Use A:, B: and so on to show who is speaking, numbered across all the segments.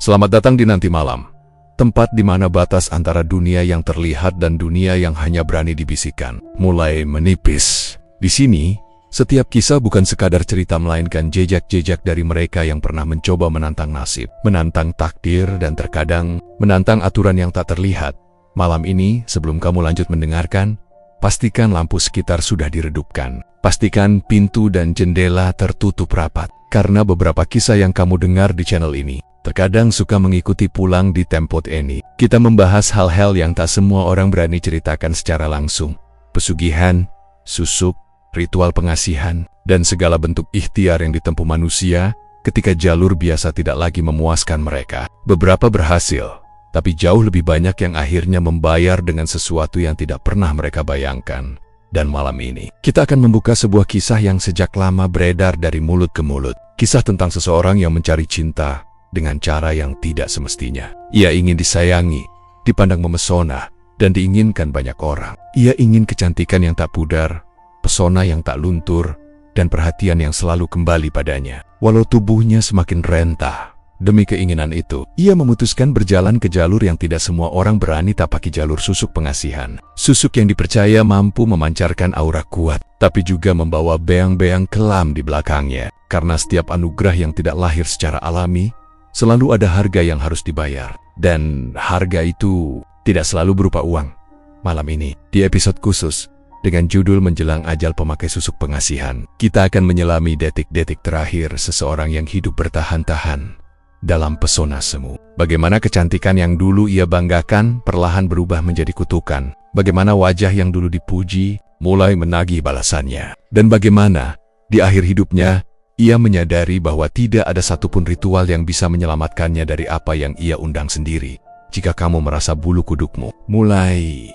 A: Selamat datang di Nanti Malam, tempat di mana batas antara dunia yang terlihat dan dunia yang hanya berani dibisikkan mulai menipis. Di sini, setiap kisah bukan sekadar cerita melainkan jejak-jejak dari mereka yang pernah mencoba menantang nasib, menantang takdir, dan terkadang menantang aturan yang tak terlihat. Malam ini, sebelum kamu lanjut mendengarkan, pastikan lampu sekitar sudah diredupkan. Pastikan pintu dan jendela tertutup rapat, karena beberapa kisah yang kamu dengar di channel ini terkadang suka mengikuti pulang di tempo ini. Kita membahas hal-hal yang tak semua orang berani ceritakan secara langsung. Pesugihan, susuk, ritual pengasihan, dan segala bentuk ikhtiar yang ditempuh manusia ketika jalur biasa tidak lagi memuaskan mereka. Beberapa berhasil, tapi jauh lebih banyak yang akhirnya membayar dengan sesuatu yang tidak pernah mereka bayangkan. Dan malam ini, kita akan membuka sebuah kisah yang sejak lama beredar dari mulut ke mulut. Kisah tentang seseorang yang mencari cinta dengan cara yang tidak semestinya. Ia ingin disayangi, dipandang memesona, dan diinginkan banyak orang. Ia ingin kecantikan yang tak pudar, pesona yang tak luntur, dan perhatian yang selalu kembali padanya. Walau tubuhnya semakin rentah, demi keinginan itu, ia memutuskan berjalan ke jalur yang tidak semua orang berani tapaki, jalur susuk pengasihan. Susuk yang dipercaya mampu memancarkan aura kuat, tapi juga membawa beang-beang kelam di belakangnya. Karena setiap anugerah yang tidak lahir secara alami, selalu ada harga yang harus dibayar. Dan harga itu tidak selalu berupa uang. Malam ini, di episode khusus, dengan judul Menjelang Ajal Pemakai Susuk Pengasihan, kita akan menyelami detik-detik terakhir seseorang yang hidup bertahan-tahan dalam pesona semu. Bagaimana kecantikan yang dulu ia banggakan perlahan berubah menjadi kutukan. Bagaimana wajah yang dulu dipuji mulai menagih balasannya. Dan bagaimana di akhir hidupnya ia menyadari bahwa tidak ada satupun ritual yang bisa menyelamatkannya dari apa yang ia undang sendiri. Jika kamu merasa bulu kudukmu mulai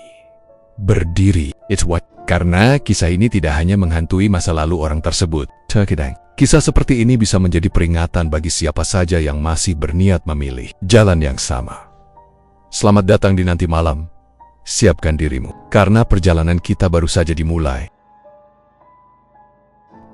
A: berdiri, it's what? Karena kisah ini tidak hanya menghantui masa lalu orang tersebut. Terkadang, kisah seperti ini bisa menjadi peringatan bagi siapa saja yang masih berniat memilih jalan yang sama. Selamat datang di Nanti Malam. Siapkan dirimu, karena perjalanan kita baru saja dimulai.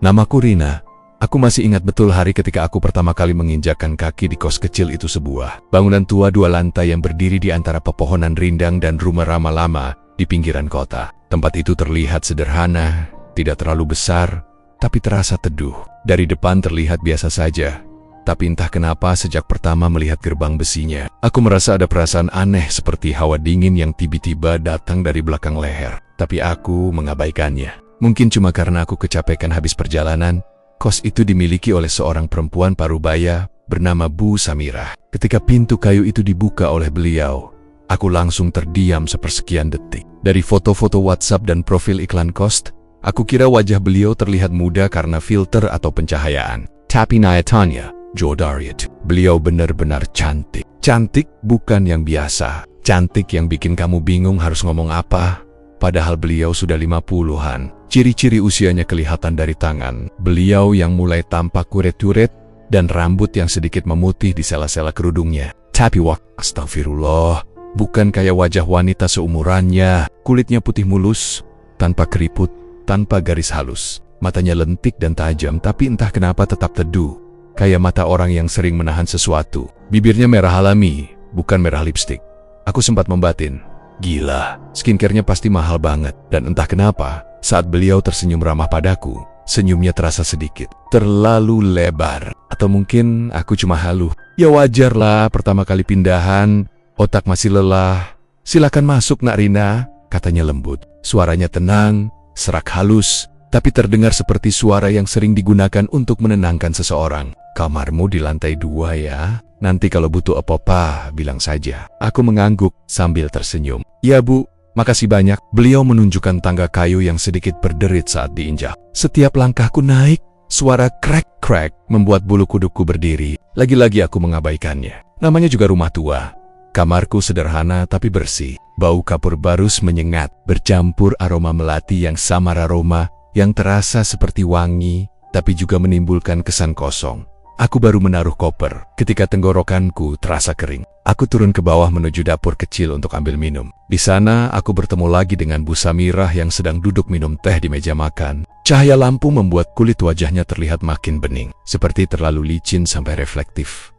A: Namaku Rina. Aku masih ingat betul hari ketika aku pertama kali menginjakkan kaki di kos kecil itu, sebuah bangunan tua 2 lantai yang berdiri di antara pepohonan rindang dan rumah ramah lama di pinggiran kota. Tempat itu terlihat sederhana, tidak terlalu besar, tapi terasa teduh. Dari depan terlihat biasa saja, tapi entah kenapa sejak pertama melihat gerbang besinya, aku merasa ada perasaan aneh seperti hawa dingin yang tiba-tiba datang dari belakang leher. Tapi aku mengabaikannya. Mungkin cuma karena aku kecapekan habis perjalanan. Kos itu dimiliki oleh seorang perempuan parubaya bernama Bu Samirah. Ketika pintu kayu itu dibuka oleh beliau, aku langsung terdiam sepersekian detik. Dari foto-foto WhatsApp dan profil iklan kos, aku kira wajah beliau terlihat muda karena filter atau pencahayaan. Tapi nyatanya, Jodariet, beliau benar-benar cantik. Cantik bukan yang biasa. Cantik yang bikin kamu bingung harus ngomong apa. Padahal beliau sudah 50-an. Ciri-ciri usianya kelihatan dari tangan beliau yang mulai tampak kuret-kuret dan rambut yang sedikit memutih di sela-sela kerudungnya. Tapi astagfirullah, bukan kayak wajah wanita seumurannya. Kulitnya putih mulus, tanpa keriput, tanpa garis halus. Matanya lentik dan tajam, tapi entah kenapa tetap teduh, kayak mata orang yang sering menahan sesuatu. Bibirnya merah alami, bukan merah lipstik. Aku sempat membatin, gila, skincare-nya pasti mahal banget. Dan entah kenapa, saat beliau tersenyum ramah padaku, senyumnya terasa sedikit terlalu lebar. Atau mungkin aku cuma halu. Ya wajarlah, pertama kali pindahan, otak masih lelah. Silakan masuk Nak Rina, katanya lembut. Suaranya tenang, serak halus, tapi terdengar seperti suara yang sering digunakan untuk menenangkan seseorang. Kamarmu di lantai 2 ya? Nanti kalau butuh apa-apa, bilang saja. Aku mengangguk sambil tersenyum. Ya Bu, makasih banyak. Beliau menunjukkan tangga kayu yang sedikit berderit saat diinjak. Setiap langkahku naik, suara krek-krek membuat bulu kudukku berdiri. Lagi-lagi aku mengabaikannya. Namanya juga rumah tua. Kamarku sederhana tapi bersih. Bau kapur barus menyengat, bercampur aroma melati yang samar, aroma yang terasa seperti wangi, tapi juga menimbulkan kesan kosong. Aku baru menaruh koper ketika tenggorokanku terasa kering. Aku turun ke bawah menuju dapur kecil untuk ambil minum. Di sana aku bertemu lagi dengan Bu Samirah yang sedang duduk minum teh di meja makan. Cahaya lampu membuat kulit wajahnya terlihat makin bening, seperti terlalu licin sampai reflektif.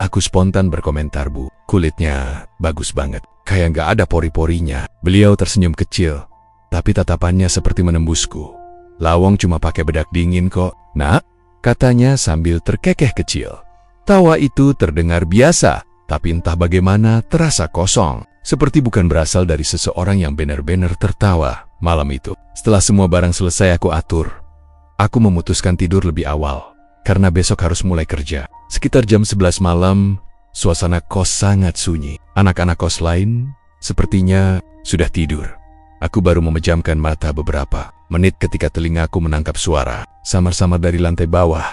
A: Aku spontan berkomentar, "Bu, kulitnya bagus banget. Kayak nggak ada pori-porinya." Beliau tersenyum kecil, tapi tatapannya seperti menembusku. "Lawong cuma pakai bedak dingin kok, Nak," katanya sambil terkekeh kecil. Tawa itu terdengar biasa, tapi entah bagaimana terasa kosong. Seperti bukan berasal dari seseorang yang benar-benar tertawa. Malam itu, setelah semua barang selesai aku atur, aku memutuskan tidur lebih awal, karena besok harus mulai kerja. Sekitar jam 11 malam, suasana kos sangat sunyi. Anak-anak kos lain sepertinya sudah tidur. Aku baru memejamkan mata beberapa menit ketika telingaku menangkap suara samar-samar dari lantai bawah,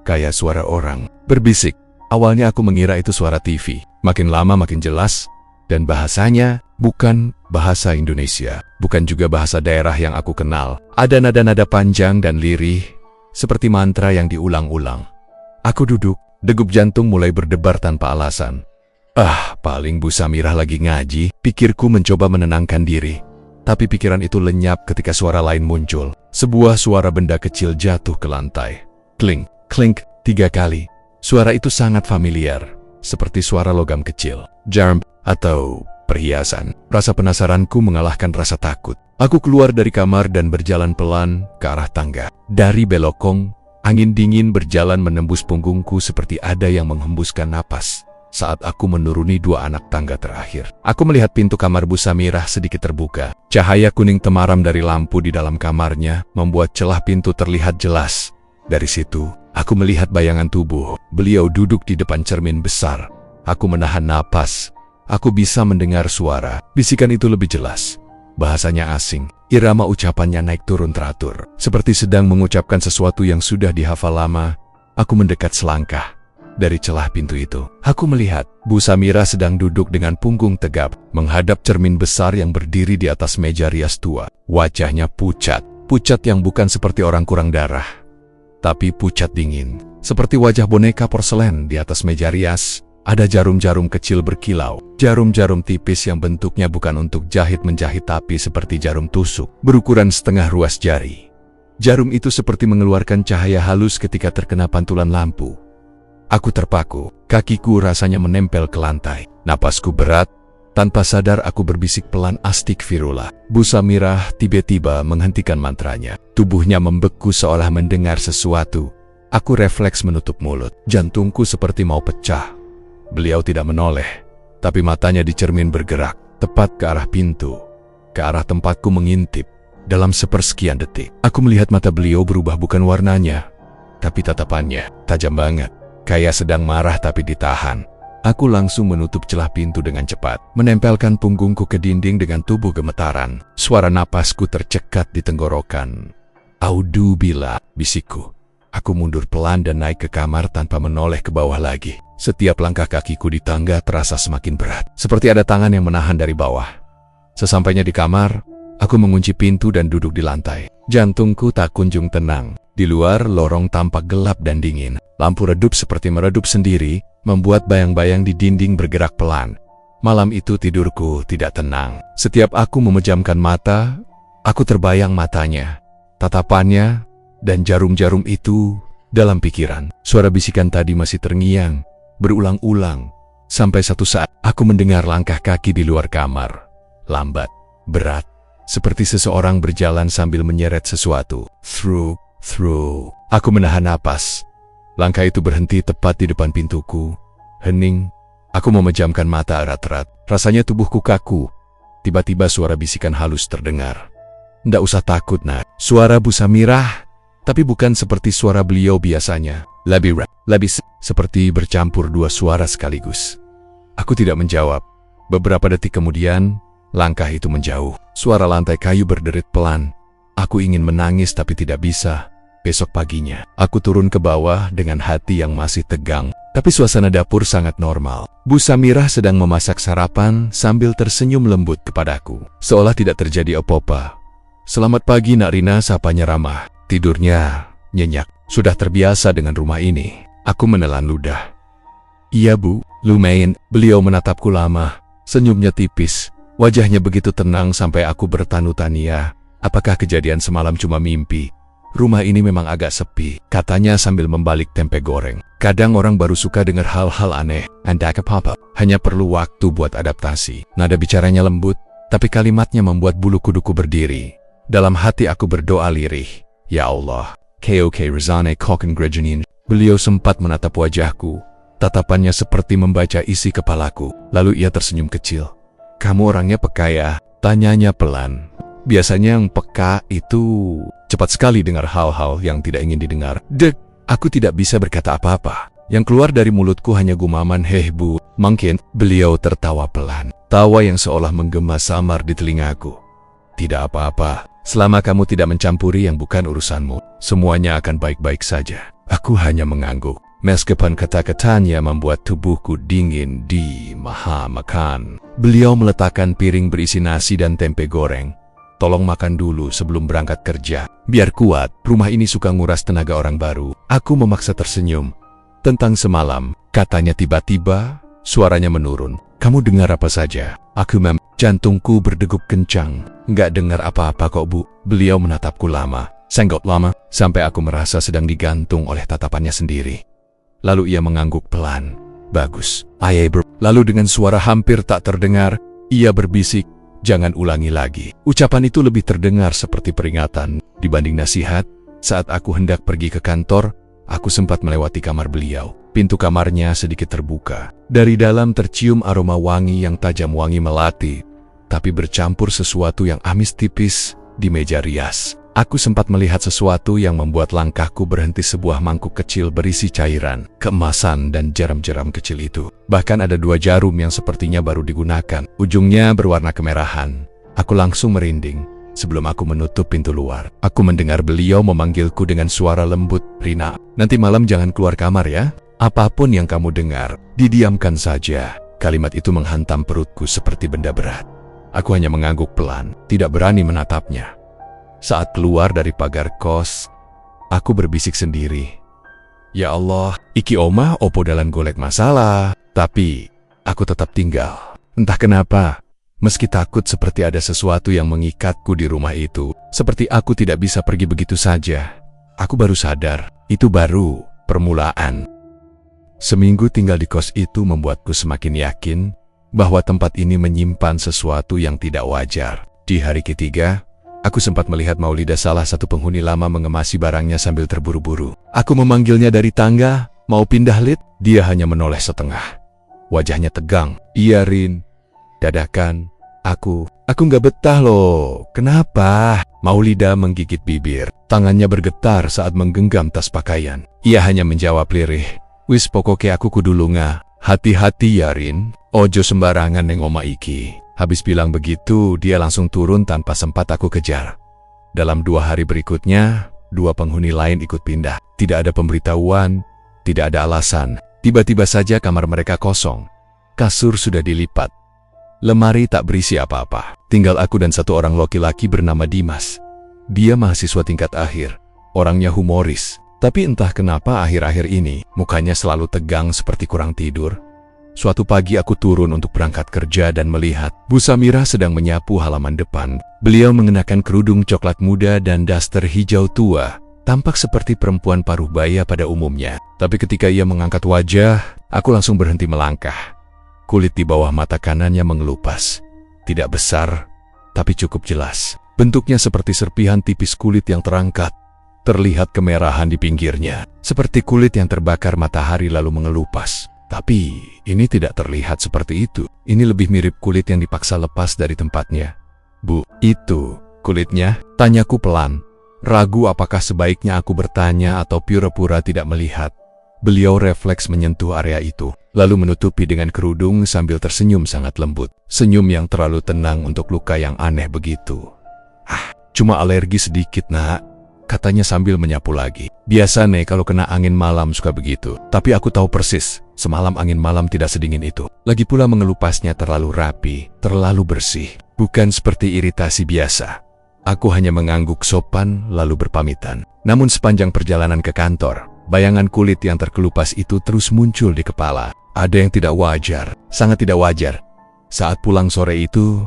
A: kayak suara orang berbisik. Awalnya aku mengira itu suara TV. Makin lama makin jelas, dan bahasanya bukan bahasa Indonesia, bukan juga bahasa daerah yang aku kenal. Ada nada-nada panjang dan lirih, seperti mantra yang diulang-ulang. Aku duduk, degup jantung mulai berdebar tanpa alasan. Paling Bu Samirah lagi ngaji, pikirku mencoba menenangkan diri. Tapi pikiran itu lenyap ketika suara lain muncul. Sebuah suara benda kecil jatuh ke lantai. Klink, klink, 3 kali. Suara itu sangat familiar, seperti suara logam kecil, jarum, atau perhiasan. Rasa penasaranku mengalahkan rasa takut. Aku keluar dari kamar dan berjalan pelan ke arah tangga. Dari belokong, angin dingin berjalan menembus punggungku seperti ada yang menghembuskan napas. Saat aku menuruni 2 anak tangga terakhir, aku melihat pintu kamar Bu Samirah sedikit terbuka. Cahaya kuning temaram dari lampu di dalam kamarnya membuat celah pintu terlihat jelas. Dari situ, aku melihat bayangan tubuh. Beliau duduk di depan cermin besar. Aku menahan napas. Aku bisa mendengar suara. Bisikan itu lebih jelas. Bahasanya asing. Irama ucapannya naik turun teratur, seperti sedang mengucapkan sesuatu yang sudah dihafal lama. Aku mendekat selangkah. Dari celah pintu itu, aku melihat Bu Samirah sedang duduk dengan punggung tegap, menghadap cermin besar yang berdiri di atas meja rias tua. Wajahnya pucat. Pucat yang bukan seperti orang kurang darah, tapi pucat dingin. Seperti wajah boneka porselen di atas meja rias, ada jarum-jarum kecil berkilau. Jarum-jarum tipis yang bentuknya bukan untuk jahit-menjahit tapi seperti jarum tusuk, berukuran setengah ruas jari. Jarum itu seperti mengeluarkan cahaya halus ketika terkena pantulan lampu. Aku terpaku, kakiku rasanya menempel ke lantai. Napasku berat, tanpa sadar aku berbisik pelan Astikfirullah. Bu Samirah tiba-tiba menghentikan mantranya. Tubuhnya membeku seolah mendengar sesuatu. Aku refleks menutup mulut. Jantungku seperti mau pecah. Beliau tidak menoleh, tapi matanya di cermin bergerak, tepat ke arah pintu, ke arah tempatku mengintip. Dalam sepersekian detik, aku melihat mata beliau berubah, bukan warnanya, tapi tatapannya tajam banget, kayak sedang marah tapi ditahan. Aku langsung menutup celah pintu dengan cepat, menempelkan punggungku ke dinding dengan tubuh gemetaran. Suara napasku tercekat di tenggorokan. "Audzubillah," bisikku. Aku mundur pelan dan naik ke kamar tanpa menoleh ke bawah lagi. Setiap langkah kakiku di tangga terasa semakin berat, seperti ada tangan yang menahan dari bawah. Sesampainya di kamar, aku mengunci pintu dan duduk di lantai. Jantungku tak kunjung tenang. Di luar, lorong tampak gelap dan dingin. Lampu redup seperti meredup sendiri, membuat bayang-bayang di dinding bergerak pelan. Malam itu tidurku tidak tenang. Setiap aku memejamkan mata, aku terbayang matanya, tatapannya, dan jarum-jarum itu dalam pikiran. Suara bisikan tadi masih terngiang, berulang-ulang, sampai satu saat aku mendengar langkah kaki di luar kamar. Lambat, berat, seperti seseorang berjalan sambil menyeret sesuatu. Through. Aku menahan napas. Langkah itu berhenti tepat di depan pintuku. Hening. Aku memejamkan mata erat-erat. Rasanya tubuhku kaku. Tiba-tiba suara bisikan halus terdengar. "Ndak usah takut, Nak." Suara Bu Samirah, tapi bukan seperti suara beliau biasanya. Lebih seperti bercampur 2 suara sekaligus. Aku tidak menjawab. Beberapa detik kemudian, langkah itu menjauh. Suara lantai kayu berderit pelan. Aku ingin menangis tapi tidak bisa. Besok paginya, aku turun ke bawah dengan hati yang masih tegang. Tapi suasana dapur sangat normal. Bu Samirah sedang memasak sarapan sambil tersenyum lembut kepadaku, seolah tidak terjadi apa-apa. "Selamat pagi, Nak Rina," sapanya ramah. Tidurnya nyenyak. Sudah terbiasa dengan rumah ini. Aku menelan ludah. "Iya, Bu, lumayan." Beliau menatapku lama. Senyumnya tipis. Wajahnya begitu tenang sampai aku bertanu-tania. Apakah kejadian semalam cuma mimpi? rumah ini memang agak sepi, katanya sambil membalik tempe goreng. Kadang orang baru suka dengar hal-hal aneh. Anda ke papa, hanya perlu waktu buat adaptasi. Nada bicaranya lembut, tapi kalimatnya membuat bulu kuduku berdiri. Dalam hati aku berdoa lirih, ya Allah, KOK Rezane Koken Grejenin. Beliau sempat menatap wajahku, tatapannya seperti membaca isi kepalaku. Lalu ia tersenyum kecil. Kamu orangnya peka ya? Tanyanya pelan. Biasanya yang peka itu cepat sekali dengar hal-hal yang tidak ingin didengar. Dek, aku tidak bisa berkata apa-apa. Yang keluar dari mulutku hanya gumaman, "Heh bu, mungkin." Beliau tertawa pelan. Tawa yang seolah menggema samar di telingaku. Tidak apa-apa, selama kamu tidak mencampuri yang bukan urusanmu, semuanya akan baik-baik saja. Aku hanya mengangguk. Meskipun kata-katanya membuat tubuhku dingin di maha makan. Beliau meletakkan piring berisi nasi dan tempe goreng. Tolong makan dulu sebelum berangkat kerja. Biar kuat, rumah ini suka nguras tenaga orang baru. Aku memaksa tersenyum. Tentang semalam, katanya tiba-tiba, suaranya menurun. Kamu dengar apa saja? Jantungku berdegup kencang. Nggak dengar apa-apa kok bu. Beliau menatapku lama. Senggok lama, sampai aku merasa sedang digantung oleh tatapannya sendiri. Lalu ia mengangguk pelan. Bagus. Lalu dengan suara hampir tak terdengar, ia berbisik, jangan ulangi lagi. Ucapan itu lebih terdengar seperti peringatan dibanding nasihat. Saat aku hendak pergi ke kantor, aku sempat melewati kamar beliau. Pintu kamarnya sedikit terbuka. Dari dalam tercium aroma wangi yang tajam, wangi melati, tapi bercampur sesuatu yang amis tipis di meja rias. Aku sempat melihat sesuatu yang membuat langkahku berhenti. Sebuah mangkuk kecil berisi cairan, keemasan dan jarum-jarum kecil itu. Bahkan ada 2 jarum yang sepertinya baru digunakan. Ujungnya berwarna kemerahan. Aku langsung merinding. Sebelum aku menutup pintu luar, aku mendengar beliau memanggilku dengan suara lembut, "Rina, nanti malam jangan keluar kamar ya. Apapun yang kamu dengar, didiamkan saja." Kalimat itu menghantam perutku seperti benda berat. Aku hanya mengangguk pelan, tidak berani menatapnya. Saat keluar dari pagar kos, aku berbisik sendiri. Ya Allah, iki omah opo dalan golek masalah. Tapi, aku tetap tinggal. Entah kenapa, meski takut seperti ada sesuatu yang mengikatku di rumah itu. Seperti aku tidak bisa pergi begitu saja. Aku baru sadar, itu baru permulaan. Seminggu tinggal di kos itu membuatku semakin yakin bahwa tempat ini menyimpan sesuatu yang tidak wajar. Di hari ketiga, aku sempat melihat Maulida, salah satu penghuni lama, mengemasi barangnya sambil terburu-buru. Aku memanggilnya dari tangga, "Mau pindah lid?" Dia hanya menoleh setengah. Wajahnya tegang. "Iya Rin." Dadakan, aku nggak betah loh. Kenapa? Maulida menggigit bibir. Tangannya bergetar saat menggenggam tas pakaian. Ia hanya menjawab lirih, "Wis pokoke aku kudu lunga. Hati-hati ya Rin. Ojo sembarangan neng oma iki." Habis bilang begitu, dia langsung turun tanpa sempat aku kejar. Dalam 2 hari berikutnya, 2 penghuni lain ikut pindah. Tidak ada pemberitahuan, tidak ada alasan. Tiba-tiba saja kamar mereka kosong. Kasur sudah dilipat. Lemari tak berisi apa-apa. Tinggal aku dan 1 orang laki-laki bernama Dimas. Dia mahasiswa tingkat akhir. Orangnya humoris. Tapi entah kenapa akhir-akhir ini, mukanya selalu tegang seperti kurang tidur. Suatu pagi aku turun untuk berangkat kerja dan melihat Bu Samira sedang menyapu halaman depan. Beliau mengenakan kerudung coklat muda dan daster hijau tua. Tampak seperti perempuan paruh baya pada umumnya. Tapi ketika ia mengangkat wajah, aku langsung berhenti melangkah. Kulit di bawah mata kanannya mengelupas. Tidak besar, tapi cukup jelas. Bentuknya seperti serpihan tipis kulit yang terangkat. Terlihat kemerahan di pinggirnya, seperti kulit yang terbakar matahari lalu mengelupas. Tapi, ini tidak terlihat seperti itu. Ini lebih mirip kulit yang dipaksa lepas dari tempatnya. "Bu, itu kulitnya?" Tanyaku pelan. Ragu apakah sebaiknya aku bertanya atau pura-pura tidak melihat. Beliau refleks menyentuh area itu, lalu menutupi dengan kerudung sambil tersenyum sangat lembut. Senyum yang terlalu tenang untuk luka yang aneh begitu. Cuma alergi sedikit nak," katanya sambil menyapu lagi. "Biasa nih kalau kena angin malam suka begitu. Tapi aku tahu persis, semalam angin malam tidak sedingin itu. Lagi pula mengelupasnya terlalu rapi, terlalu bersih. Bukan seperti iritasi biasa." Aku hanya mengangguk sopan lalu berpamitan. Namun sepanjang perjalanan ke kantor, bayangan kulit yang terkelupas itu terus muncul di kepala. Ada yang tidak wajar, sangat tidak wajar. Saat pulang sore itu,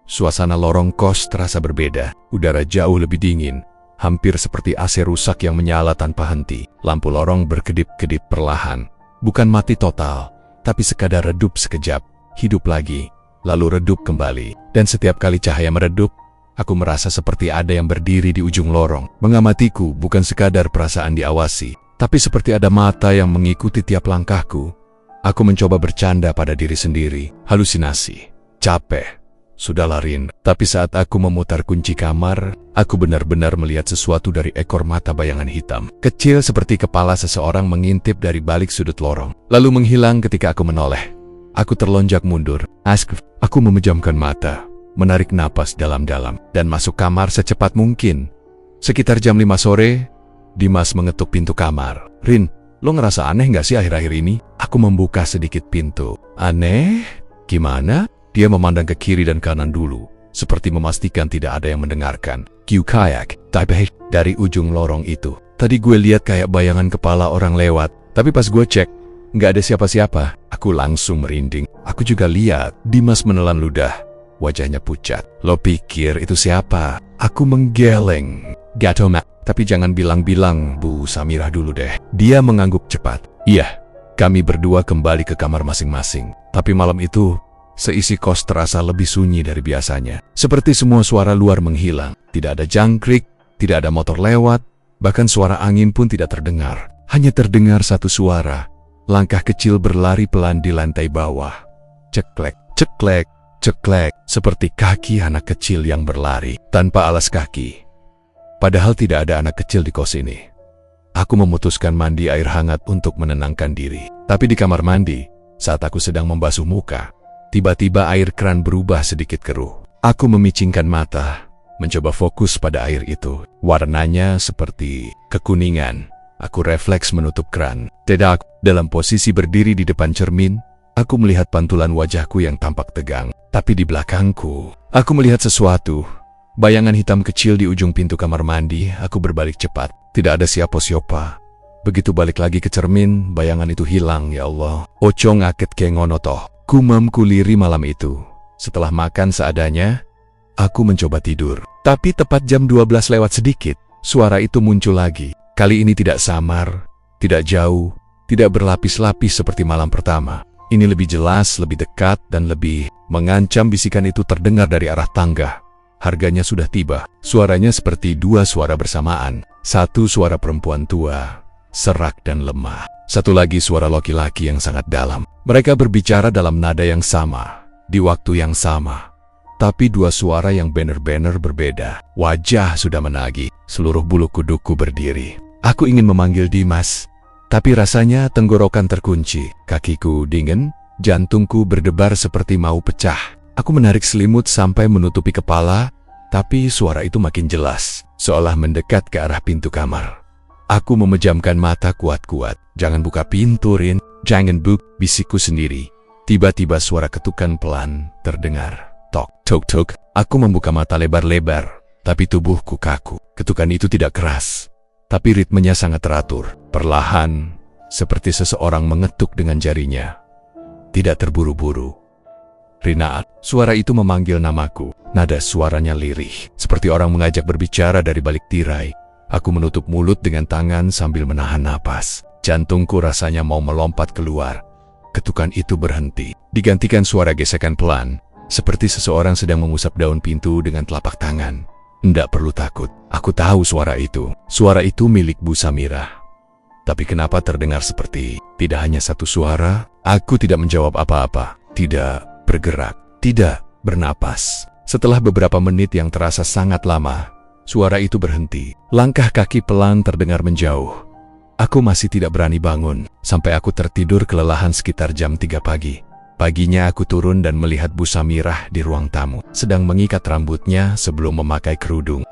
A: suasana lorong kos terasa berbeda. Udara jauh lebih dingin. hampir seperti AC rusak yang menyala tanpa henti. Lampu lorong berkedip-kedip perlahan. Bukan mati total, tapi sekadar redup sekejap, hidup lagi, lalu redup kembali. Dan setiap kali cahaya meredup, aku merasa seperti ada yang berdiri di ujung lorong. Mengamatiku bukan sekadar perasaan diawasi, tapi seperti ada mata yang mengikuti tiap langkahku. Aku mencoba bercanda pada diri sendiri. Halusinasi. Capek. Sudahlah Rin. Tapi saat aku memutar kunci kamar, aku benar-benar melihat sesuatu dari ekor mata bayangan hitam. Kecil seperti kepala seseorang mengintip dari balik sudut lorong, lalu menghilang ketika aku menoleh. Aku terlonjak mundur. Aku memejamkan mata, menarik napas dalam-dalam, dan masuk kamar secepat mungkin. Sekitar jam 5 sore, Dimas mengetuk pintu kamar. Rin, lo ngerasa aneh gak sih akhir-akhir ini? Aku membuka sedikit pintu. Aneh? Gimana? Dia memandang ke kiri dan kanan dulu, seperti memastikan tidak ada yang mendengarkan. Kiu kayak, tapi dari ujung lorong itu. Tadi gue lihat kayak bayangan kepala orang lewat, tapi pas gue cek, nggak ada siapa-siapa. Aku langsung merinding. Aku juga lihat Dimas menelan ludah, wajahnya pucat. Lo pikir itu siapa? Aku menggeleng. Gato mak, tapi jangan bilang-bilang Bu Samirah dulu deh. Dia mengangguk cepat. Iya, kami berdua kembali ke kamar masing-masing. Tapi malam itu, seisi kos terasa lebih sunyi dari biasanya. Seperti semua suara luar menghilang. Tidak ada jangkrik, tidak ada motor lewat, bahkan suara angin pun tidak terdengar. Hanya terdengar satu suara. Langkah kecil berlari pelan di lantai bawah. Ceklek, ceklek, ceklek. Seperti kaki anak kecil yang berlari, tanpa alas kaki. Padahal tidak ada anak kecil di kos ini. Aku memutuskan mandi air hangat untuk menenangkan diri. Tapi di kamar mandi, saat aku sedang membasuh muka, tiba-tiba air keran berubah sedikit keruh. Aku memicingkan mata, mencoba fokus pada air itu. Warnanya seperti kekuningan. Aku refleks menutup keran. Tidak, dalam posisi berdiri di depan cermin, aku melihat pantulan wajahku yang tampak tegang. Tapi di belakangku, aku melihat sesuatu. Bayangan hitam kecil di ujung pintu kamar mandi. Aku berbalik cepat. Tidak ada siapa-siapa. Begitu balik lagi ke cermin, bayangan itu hilang, ya Allah. Oco ngaket ke ngono toh. Kumamku liri malam itu. Setelah makan seadanya, aku mencoba tidur. Tapi tepat jam 12 lewat sedikit, suara itu muncul lagi. Kali ini tidak samar, tidak jauh, tidak berlapis-lapis seperti malam pertama. Ini lebih jelas, lebih dekat, dan lebih mengancam. Bisikan itu terdengar dari arah tangga. Harganya sudah tiba. Suaranya seperti dua suara bersamaan. Satu suara perempuan tua, serak dan lemah. Satu lagi suara laki-laki yang sangat dalam. Mereka berbicara dalam nada yang sama, di waktu yang sama. Tapi dua suara yang benar-benar berbeda. Wajah sudah menagih, seluruh bulu kuduku berdiri. Aku ingin memanggil Dimas, tapi rasanya tenggorokan terkunci. Kakiku dingin, jantungku berdebar seperti mau pecah. Aku menarik selimut sampai menutupi kepala, tapi suara itu makin jelas, seolah mendekat ke arah pintu kamar. Aku memejamkan mata kuat-kuat. Jangan buka pintu, Rin. Jangan bisikku sendiri. Tiba-tiba suara ketukan pelan terdengar. Tok, tok, tok. Aku membuka mata lebar-lebar, tapi tubuhku kaku. Ketukan itu tidak keras, tapi ritmenya sangat teratur. Perlahan, seperti seseorang mengetuk dengan jarinya. Tidak terburu-buru. Rina, suara itu memanggil namaku. Nada suaranya lirih, seperti orang mengajak berbicara dari balik tirai. Aku menutup mulut dengan tangan sambil menahan napas. Jantungku rasanya mau melompat keluar. Ketukan itu berhenti, digantikan suara gesekan pelan, seperti seseorang sedang mengusap daun pintu dengan telapak tangan. Tidak perlu takut, aku tahu suara itu. Suara itu milik Bu Samirah. Tapi kenapa terdengar seperti tidak hanya satu suara? Aku tidak menjawab apa-apa, tidak bergerak, tidak bernapas. Setelah beberapa menit yang terasa sangat lama, suara itu berhenti. Langkah kaki pelan terdengar menjauh. Aku masih tidak berani bangun, sampai aku tertidur kelelahan sekitar jam 3 pagi. Paginya aku turun dan melihat Bu Samirah di ruang tamu, sedang mengikat rambutnya sebelum memakai kerudung.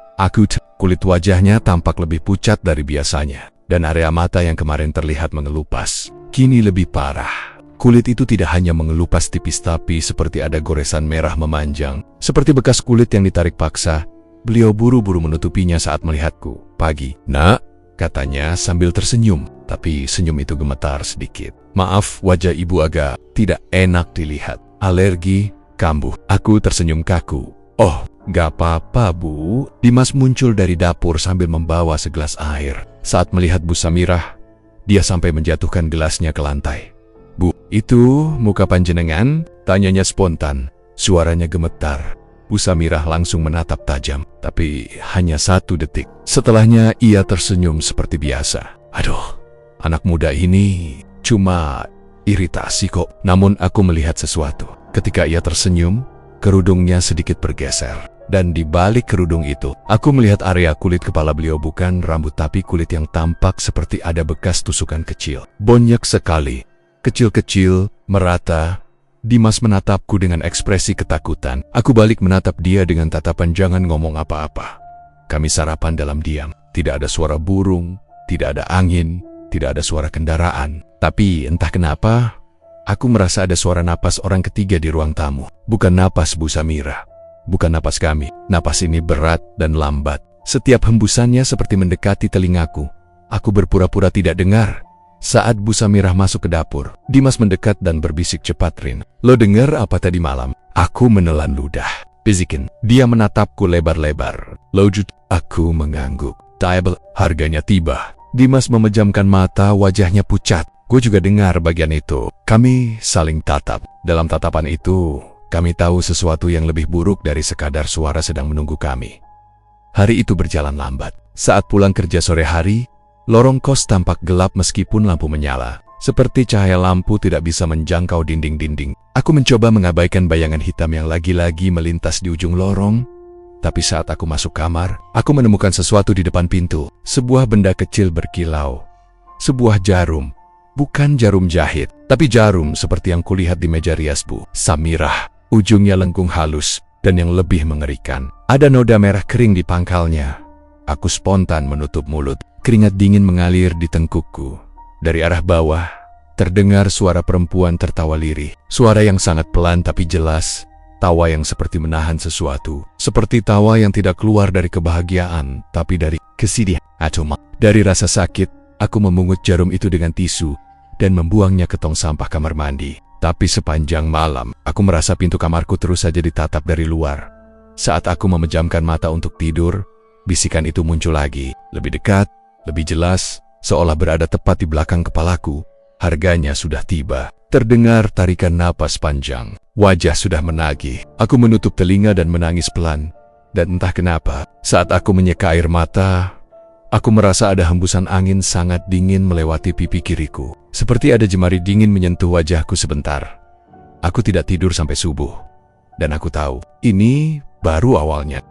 A: Kulit wajahnya tampak lebih pucat dari biasanya, dan area mata yang kemarin terlihat mengelupas, kini lebih parah. Kulit itu tidak hanya mengelupas tipis tapi seperti ada goresan merah memanjang, seperti bekas kulit yang ditarik paksa. Beliau buru-buru menutupinya saat melihatku. Pagi, nak, katanya sambil tersenyum, tapi senyum itu gemetar sedikit. Maaf, wajah ibu agak tidak enak dilihat. Alergi, kambuh. Aku tersenyum kaku. Oh, Gak apa-apa, Bu. Dimas muncul dari dapur sambil membawa segelas air. Saat melihat Bu Samirah, dia sampai menjatuhkan gelasnya ke lantai. Bu, itu muka panjenengan? Tanyanya spontan. Suaranya gemetar. Bu Samirah langsung menatap tajam, tapi hanya 1 detik. Setelahnya ia tersenyum seperti biasa. Aduh, anak muda ini cuma iritasi kok. Namun aku melihat sesuatu. Ketika ia tersenyum, kerudungnya sedikit bergeser. Dan di balik kerudung itu, aku melihat area kulit kepala beliau bukan rambut tapi kulit yang tampak seperti ada bekas tusukan kecil. Banyak sekali. Kecil-kecil, merata. Dimas menatapku dengan ekspresi ketakutan. Aku balik menatap dia dengan tatapan jangan ngomong apa-apa. Kami sarapan dalam diam. Tidak ada suara burung, tidak ada angin, tidak ada suara kendaraan. Tapi entah kenapa, aku merasa ada suara napas orang ketiga di ruang tamu. Bukan napas Bu Samirah. Bukan napas kami. Napas ini berat dan lambat. Setiap hembusannya seperti mendekati telingaku. Aku berpura-pura tidak dengar. Saat Bu Samirah masuk ke dapur, Dimas mendekat dan berbisik cepat, Rin. Lo dengar apa tadi malam? Aku menelan ludah. Bisikin. Dia menatapku lebar-lebar. Lojut. Aku mengangguk. Table. Harganya tiba. Dimas memejamkan mata, wajahnya pucat. Gue juga dengar bagian itu. Kami saling tatap. Dalam tatapan itu, kami tahu sesuatu yang lebih buruk dari sekadar suara sedang menunggu kami. Hari itu berjalan lambat. Saat pulang kerja sore hari, lorong kos tampak gelap meskipun lampu menyala. Seperti cahaya lampu tidak bisa menjangkau dinding-dinding. Aku mencoba mengabaikan bayangan hitam yang lagi-lagi melintas di ujung lorong. Tapi saat aku masuk kamar, aku menemukan sesuatu di depan pintu. Sebuah benda kecil berkilau. Sebuah jarum. Bukan jarum jahit, tapi jarum seperti yang kulihat di meja rias Bu Samirah. Ujungnya lengkung halus, dan yang lebih mengerikan, ada noda merah kering di pangkalnya. Aku spontan menutup mulut, keringat dingin mengalir di tengkukku. Dari arah bawah, terdengar suara perempuan tertawa lirih. Suara yang sangat pelan tapi jelas, tawa yang seperti menahan sesuatu. Seperti tawa yang tidak keluar dari kebahagiaan, tapi dari kesedihan. Dari rasa sakit, aku memungut jarum itu dengan tisu, dan membuangnya ke tong sampah kamar mandi. Tapi sepanjang malam, aku merasa pintu kamarku terus saja ditatap dari luar. Saat aku memejamkan mata untuk tidur, bisikan itu muncul lagi. Lebih dekat, lebih jelas, seolah berada tepat di belakang kepalaku. Harganya sudah tiba. Terdengar tarikan napas panjang. Wajah sudah menagih. Aku menutup telinga dan menangis pelan. Dan entah kenapa, saat aku menyeka air mata, aku merasa ada hembusan angin sangat dingin melewati pipi kiriku. Seperti ada jemari dingin menyentuh wajahku sebentar. Aku tidak tidur sampai subuh. Dan aku tahu, ini baru awalnya.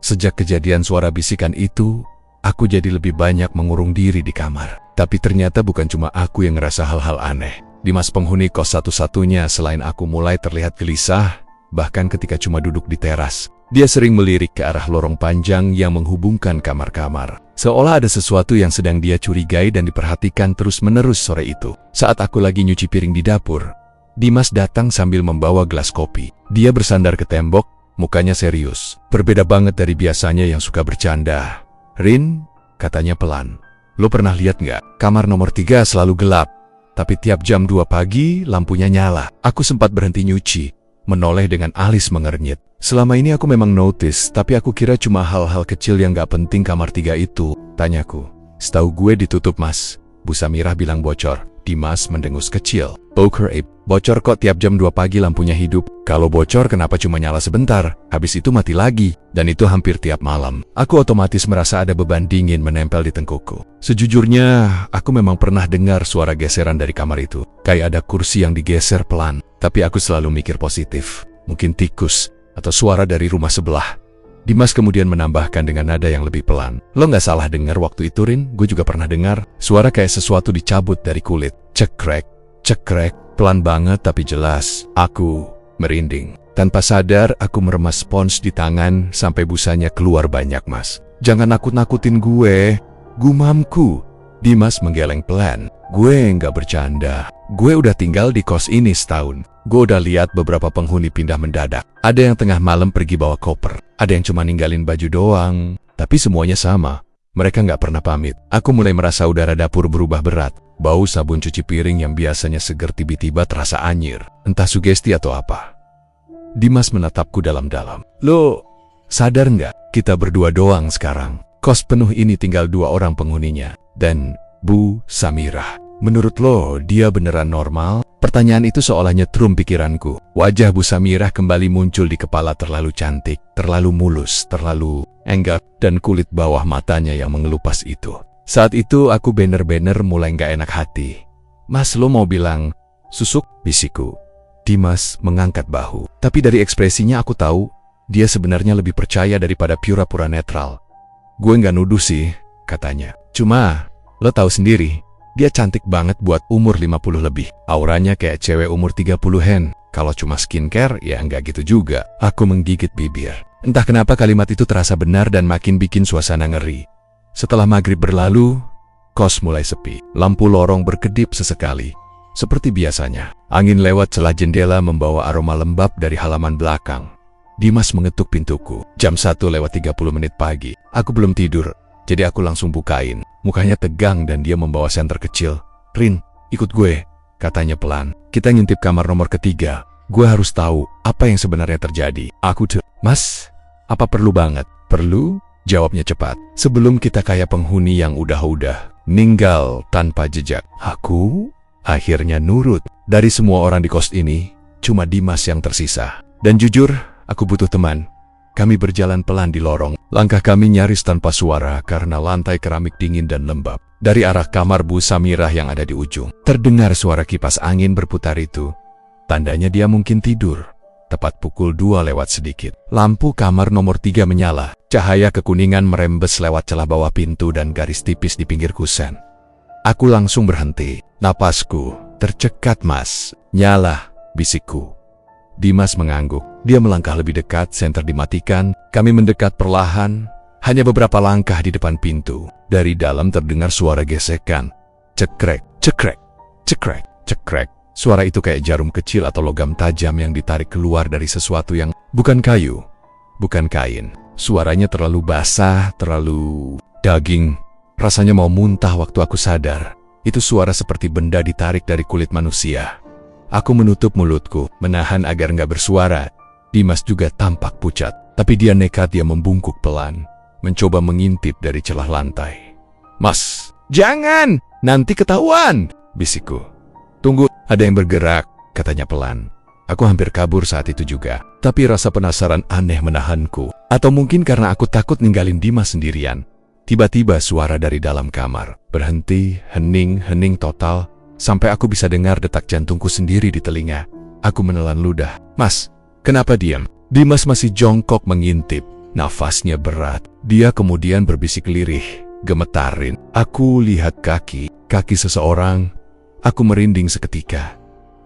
A: Sejak kejadian suara bisikan itu, aku jadi lebih banyak mengurung diri di kamar. Tapi ternyata bukan cuma aku yang ngerasa hal-hal aneh. Dimas penghuni kos satu-satunya selain aku mulai terlihat gelisah, bahkan ketika cuma duduk di teras. Dia sering melirik ke arah lorong panjang yang menghubungkan kamar-kamar. Seolah ada sesuatu yang sedang dia curigai dan diperhatikan terus-menerus sore itu. Saat aku lagi nyuci piring di dapur, Dimas datang sambil membawa gelas kopi. Dia bersandar ke tembok, mukanya serius. Berbeda banget dari biasanya yang suka bercanda. Rin, katanya pelan. Lo pernah lihat nggak? Kamar nomor 3 selalu gelap. Tapi tiap jam 2 pagi, lampunya nyala. Aku sempat berhenti nyuci, menoleh dengan alis mengernyit. Selama ini aku memang notice, tapi aku kira cuma hal-hal kecil yang gak penting kamar 3 itu, tanyaku. Setahu gue ditutup, Mas. Bu Samirah bilang bocor. Dimas mendengus kecil. Poker ape, bocor kok tiap jam 2 pagi lampunya hidup. Kalau bocor kenapa cuma nyala sebentar, habis itu mati lagi. Dan itu hampir tiap malam. Aku otomatis merasa ada beban dingin menempel di tengkukku. Sejujurnya, aku memang pernah dengar suara geseran dari kamar itu. Kayak ada kursi yang digeser pelan. Tapi aku selalu mikir positif. Mungkin tikus, atau suara dari rumah sebelah. Dimas kemudian menambahkan dengan nada yang lebih pelan. Lo gak salah dengar waktu itu, Rin. Gue juga pernah dengar. Suara kayak sesuatu dicabut dari kulit. Cekrek, cekrek. Pelan banget tapi jelas. Aku merinding. Tanpa sadar, aku meremas spons di tangan sampai busanya keluar banyak, Mas. Jangan nakut-nakutin gue. Gumamku. Dimas menggeleng pelan. Gue nggak bercanda. Gue udah tinggal di kos ini setahun. Gue udah lihat beberapa penghuni pindah mendadak. Ada yang tengah malam pergi bawa koper. Ada yang cuma ninggalin baju doang. Tapi semuanya sama. Mereka nggak pernah pamit. Aku mulai merasa udara dapur berubah berat. Bau sabun cuci piring yang biasanya seger tiba-tiba terasa anyir. Entah sugesti atau apa. Dimas menatapku dalam-dalam. Lo sadar nggak? Kita berdua doang sekarang. Kos penuh ini tinggal 2 orang penghuninya. Dan Bu Samirah. Menurut lo, dia beneran normal? Pertanyaan itu seolah nyetrum pikiranku. Wajah Bu Samirah kembali muncul di kepala, terlalu cantik, terlalu mulus, terlalu enggak, dan kulit bawah matanya yang mengelupas itu. Saat itu aku bener-bener mulai gak enak hati. Mas, lo mau bilang susuk? Bisikku. Dimas mengangkat bahu. Tapi dari ekspresinya aku tahu, dia sebenarnya lebih percaya daripada pura-pura netral. Gue gak nuduh sih, katanya. Cuma, lo tahu sendiri, dia cantik banget buat umur 50 lebih. Auranya kayak cewek umur 30-an. Kalau cuma skincare, ya nggak gitu juga. Aku menggigit bibir. Entah kenapa kalimat itu terasa benar dan makin bikin suasana ngeri. Setelah maghrib berlalu, kos mulai sepi. Lampu lorong berkedip sesekali. Seperti biasanya, angin lewat celah jendela membawa aroma lembab dari halaman belakang. Dimas mengetuk pintuku. Jam 1:30 pagi. Aku belum tidur. Jadi aku langsung bukain. Mukanya tegang dan dia membawa senter kecil. Rin, ikut gue, katanya pelan. Kita ngintip kamar nomor 3. Gue harus tahu apa yang sebenarnya terjadi. Aku tuh, Mas, apa perlu banget? Perlu? Jawabnya cepat. Sebelum kita kayak penghuni yang udah ninggal tanpa jejak. Aku akhirnya nurut. Dari semua orang di kos ini, cuma Dimas yang tersisa. Dan jujur, aku butuh teman. Kami berjalan pelan di lorong. Langkah kami nyaris tanpa suara karena lantai keramik dingin dan lembab. Dari arah kamar Bu Samirah yang ada di ujung, terdengar suara kipas angin berputar itu. Tandanya dia mungkin tidur. Tepat pukul 2 lewat sedikit. Lampu kamar nomor 3 menyala. Cahaya kekuningan merembes lewat celah bawah pintu dan garis tipis di pinggir kusen. Aku langsung berhenti. Napasku tercekat, Mas. Nyala, bisikku. Dimas mengangguk. Dia melangkah lebih dekat, senter dimatikan. Kami mendekat perlahan. Hanya beberapa langkah di depan pintu. Dari dalam terdengar suara gesekan. Cekrek, cekrek, cekrek, cekrek. Suara itu kayak jarum kecil atau logam tajam yang ditarik keluar dari sesuatu yang bukan kayu, bukan kain. Suaranya terlalu basah, terlalu daging. Rasanya mau muntah waktu aku sadar. Itu suara seperti benda ditarik dari kulit manusia. Aku menutup mulutku, menahan agar nggak bersuara. Dimas juga tampak pucat, tapi dia nekat. Dia membungkuk pelan, mencoba mengintip dari celah lantai. Mas, jangan! Nanti ketahuan! Bisikku. Tunggu, ada yang bergerak, katanya pelan. Aku hampir kabur saat itu juga, tapi rasa penasaran aneh menahanku. Atau mungkin karena aku takut ninggalin Dimas sendirian. Tiba-tiba suara dari dalam kamar berhenti, hening total. Sampai aku bisa dengar detak jantungku sendiri di telinga. Aku menelan ludah. Mas, kenapa diam? Dimas masih jongkok mengintip. Nafasnya berat. Dia kemudian berbisik lirih, gemetarin. Aku lihat kaki seseorang. Aku merinding seketika.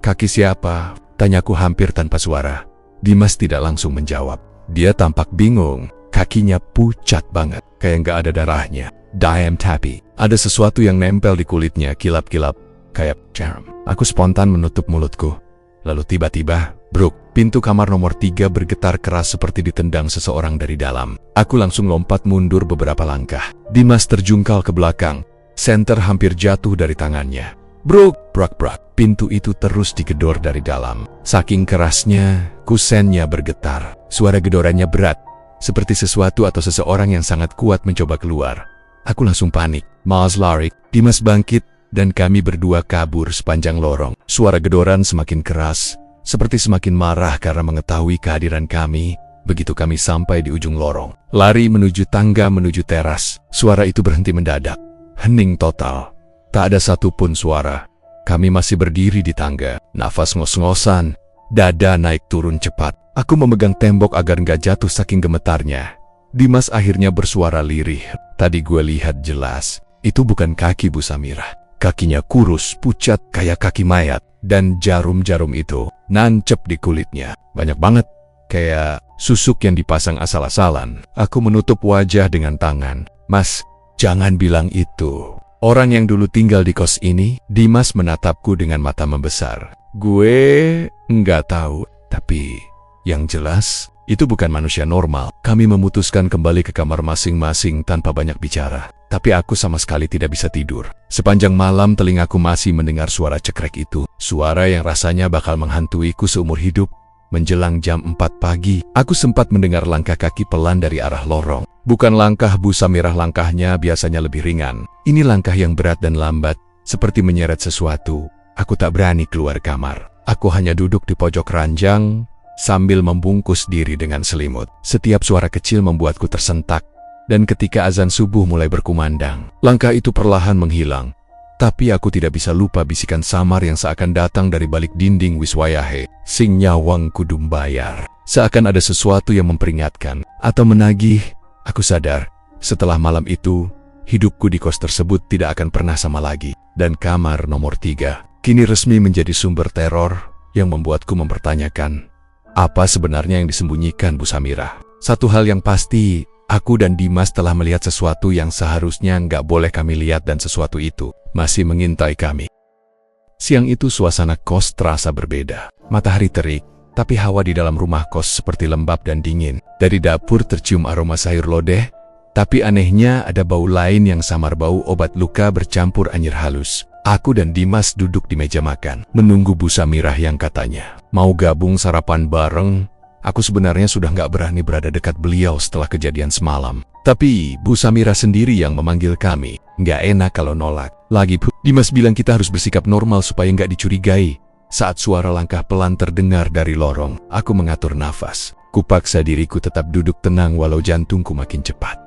A: Kaki siapa? Tanyaku hampir tanpa suara. Dimas tidak langsung menjawab. Dia tampak bingung. Kakinya pucat banget, kayak nggak ada darahnya. Diam, tapi ada sesuatu yang nempel di kulitnya, kilap-kilap. Kayak jarum. Aku spontan menutup mulutku. Lalu tiba-tiba, bruk, pintu kamar nomor 3 bergetar keras seperti ditendang seseorang dari dalam. Aku langsung lompat mundur beberapa langkah. Dimas terjungkal ke belakang. Senter hampir jatuh dari tangannya. Bruk, brak. Pintu itu terus digedor dari dalam. Saking kerasnya, kusennya bergetar. Suara gedorannya berat, seperti sesuatu atau seseorang yang sangat kuat mencoba keluar. Aku langsung panik. Mas lari, Dimas bangkit, dan kami berdua kabur sepanjang lorong. Suara gedoran semakin keras, seperti semakin marah karena mengetahui kehadiran kami. Begitu kami sampai di ujung lorong, lari menuju tangga menuju teras. Suara itu berhenti mendadak. Hening total. Tak ada satupun suara. Kami masih berdiri di tangga, nafas ngos-ngosan, dada naik turun cepat. Aku memegang tembok agar nggak jatuh saking gemetarnya. Dimas akhirnya bersuara lirih. Tadi gue lihat jelas, itu bukan kaki Bu Samirah. Kakinya kurus, pucat, kayak kaki mayat. Dan jarum-jarum itu nancep di kulitnya. Banyak banget. Kayak susuk yang dipasang asal-asalan. Aku menutup wajah dengan tangan. Mas, jangan bilang itu. Orang yang dulu tinggal di kos ini. Dimas menatapku dengan mata membesar. Gue nggak tahu. Tapi yang jelas, itu bukan manusia normal. Kami memutuskan kembali ke kamar masing-masing tanpa banyak bicara. Tapi aku sama sekali tidak bisa tidur. Sepanjang malam telingaku masih mendengar suara cekrek itu. Suara yang rasanya bakal menghantuiku seumur hidup. Menjelang jam 4 pagi, aku sempat mendengar langkah kaki pelan dari arah lorong. Bukan langkah Bu Samirah, langkahnya biasanya lebih ringan. Ini langkah yang berat dan lambat, seperti menyeret sesuatu. Aku tak berani keluar kamar. Aku hanya duduk di pojok ranjang, sambil membungkus diri dengan selimut. Setiap suara kecil membuatku tersentak, dan ketika azan subuh mulai berkumandang, langkah itu perlahan menghilang. Tapi aku tidak bisa lupa bisikan samar yang seakan datang dari balik dinding Wiswayahe. Sing nyawang kudu bayar. Seakan ada sesuatu yang memperingatkan atau menagih. Aku sadar, setelah malam itu, hidupku di kos tersebut tidak akan pernah sama lagi. Dan kamar nomor 3 kini resmi menjadi sumber teror yang membuatku mempertanyakan, apa sebenarnya yang disembunyikan Bu Samirah? Satu hal yang pasti, aku dan Dimas telah melihat sesuatu yang seharusnya nggak boleh kami lihat, dan sesuatu itu masih mengintai kami. Siang itu suasana kos terasa berbeda. Matahari terik, tapi hawa di dalam rumah kos seperti lembab dan dingin. Dari dapur tercium aroma sayur lodeh, tapi anehnya ada bau lain yang samar, bau obat luka bercampur anyir halus. Aku dan Dimas duduk di meja makan, menunggu Bu Samirah yang katanya mau gabung sarapan bareng. Aku sebenarnya sudah nggak berani berada dekat beliau setelah kejadian semalam. Tapi Bu Samirah sendiri yang memanggil kami. Nggak enak kalau nolak. Lagi Dimas bilang kita harus bersikap normal supaya nggak dicurigai. Saat suara langkah pelan terdengar dari lorong, aku mengatur nafas. Kupaksa diriku tetap duduk tenang walau jantungku makin cepat.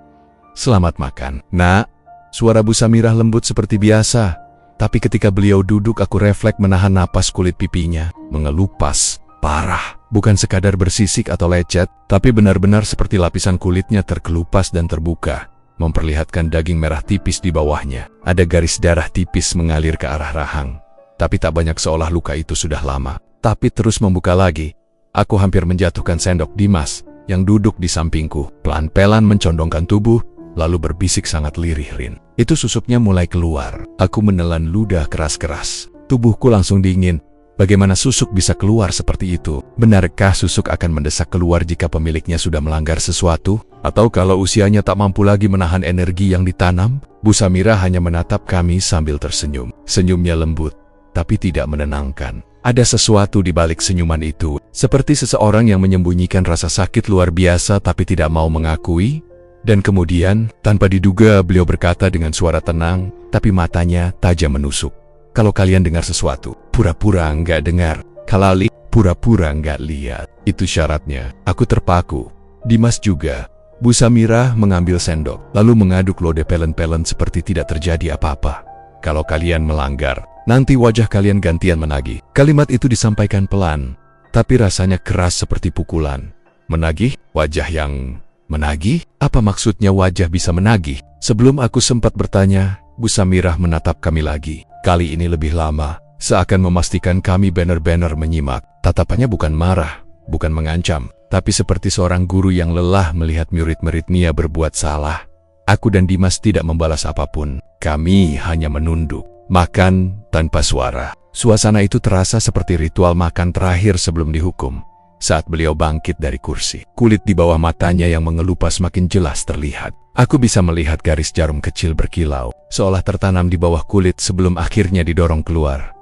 A: Selamat makan, Nak. Suara Bu Samirah lembut seperti biasa. Tapi ketika beliau duduk, aku refleks menahan napas. Kulit pipinya mengelupas parah. Bukan sekadar bersisik atau lecet, tapi benar-benar seperti lapisan kulitnya terkelupas dan terbuka, memperlihatkan daging merah tipis di bawahnya. Ada garis darah tipis mengalir ke arah rahang. Tapi tak banyak, seolah luka itu sudah lama. Tapi terus membuka lagi. Aku hampir menjatuhkan sendok. Dimas, yang duduk di sampingku, pelan-pelan mencondongkan tubuh, lalu berbisik sangat lirih, "Rin, itu susuknya mulai keluar." Aku menelan ludah keras-keras. Tubuhku langsung dingin. Bagaimana susuk bisa keluar seperti itu? Benarkah susuk akan mendesak keluar jika pemiliknya sudah melanggar sesuatu? Atau kalau usianya tak mampu lagi menahan energi yang ditanam? Bu Samirah hanya menatap kami sambil tersenyum. Senyumnya lembut, tapi tidak menenangkan. Ada sesuatu di balik senyuman itu, seperti seseorang yang menyembunyikan rasa sakit luar biasa tapi tidak mau mengakui. Dan kemudian, tanpa diduga, beliau berkata dengan suara tenang, tapi matanya tajam menusuk. Kalau kalian dengar sesuatu, pura-pura nggak dengar. Kalau pura-pura nggak lihat. Itu syaratnya. Aku terpaku. Dimas juga. Bu Samirah mengambil sendok, lalu mengaduk lodeh pelan-pelan seperti tidak terjadi apa-apa. Kalau kalian melanggar, nanti wajah kalian gantian menagih. Kalimat itu disampaikan pelan, tapi rasanya keras seperti pukulan. Menagih? Wajah yang menagih? Apa maksudnya wajah bisa menagih? Sebelum aku sempat bertanya, Bu Samirah menatap kami lagi. Kali ini lebih lama, seakan memastikan kami benar-benar menyimak. Tatapannya bukan marah, bukan mengancam, tapi seperti seorang guru yang lelah melihat murid-muridnya berbuat salah. Aku dan Dimas tidak membalas apapun. Kami hanya menunduk, makan tanpa suara. Suasana itu terasa seperti ritual makan terakhir sebelum dihukum. Saat beliau bangkit dari kursi, kulit di bawah matanya yang mengelupas makin jelas terlihat. Aku bisa melihat garis jarum kecil berkilau, seolah tertanam di bawah kulit sebelum akhirnya didorong keluar.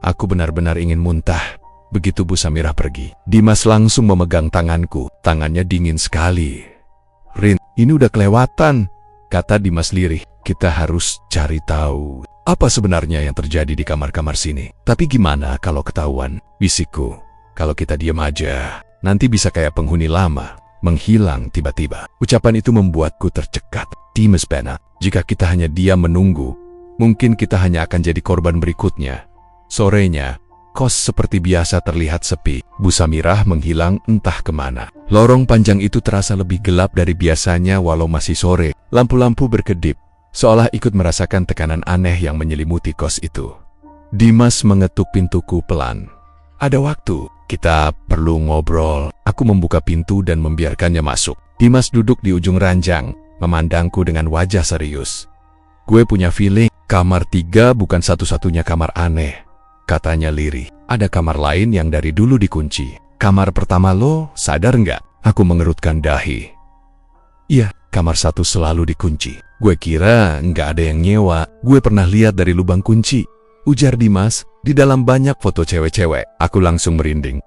A: Aku benar-benar ingin muntah. Begitu Bu Samirah pergi, Dimas langsung memegang tanganku. Tangannya dingin sekali. "Rin, ini udah kelewatan," kata Dimas lirih. "Kita harus cari tahu apa sebenarnya yang terjadi di kamar-kamar sini. Tapi gimana kalau ketahuan?" bisikku. "Kalau kita diam aja, nanti bisa kayak penghuni lama, menghilang tiba-tiba." Ucapan itu membuatku tercekat. Dimas benar, jika kita hanya diam menunggu, mungkin kita hanya akan jadi korban berikutnya. Sorenya, kos seperti biasa terlihat sepi. Bu Samirah menghilang entah kemana. Lorong panjang itu terasa lebih gelap dari biasanya walau masih sore. Lampu-lampu berkedip, seolah ikut merasakan tekanan aneh yang menyelimuti kos itu. Dimas mengetuk pintuku pelan. "Ada waktu, kita perlu ngobrol." Aku membuka pintu dan membiarkannya masuk. Dimas duduk di ujung ranjang, memandangku dengan wajah serius. "Gue punya feeling, kamar 3 bukan satu-satunya kamar aneh," katanya lirih. "Ada kamar lain yang dari dulu dikunci. Kamar pertama lo, sadar nggak?" Aku mengerutkan dahi. "Iya, kamar 1 selalu dikunci. Gue kira nggak ada yang nyewa. Gue pernah lihat dari lubang kunci," ujar Dimas. "Di dalam banyak foto cewek-cewek." Aku langsung merinding.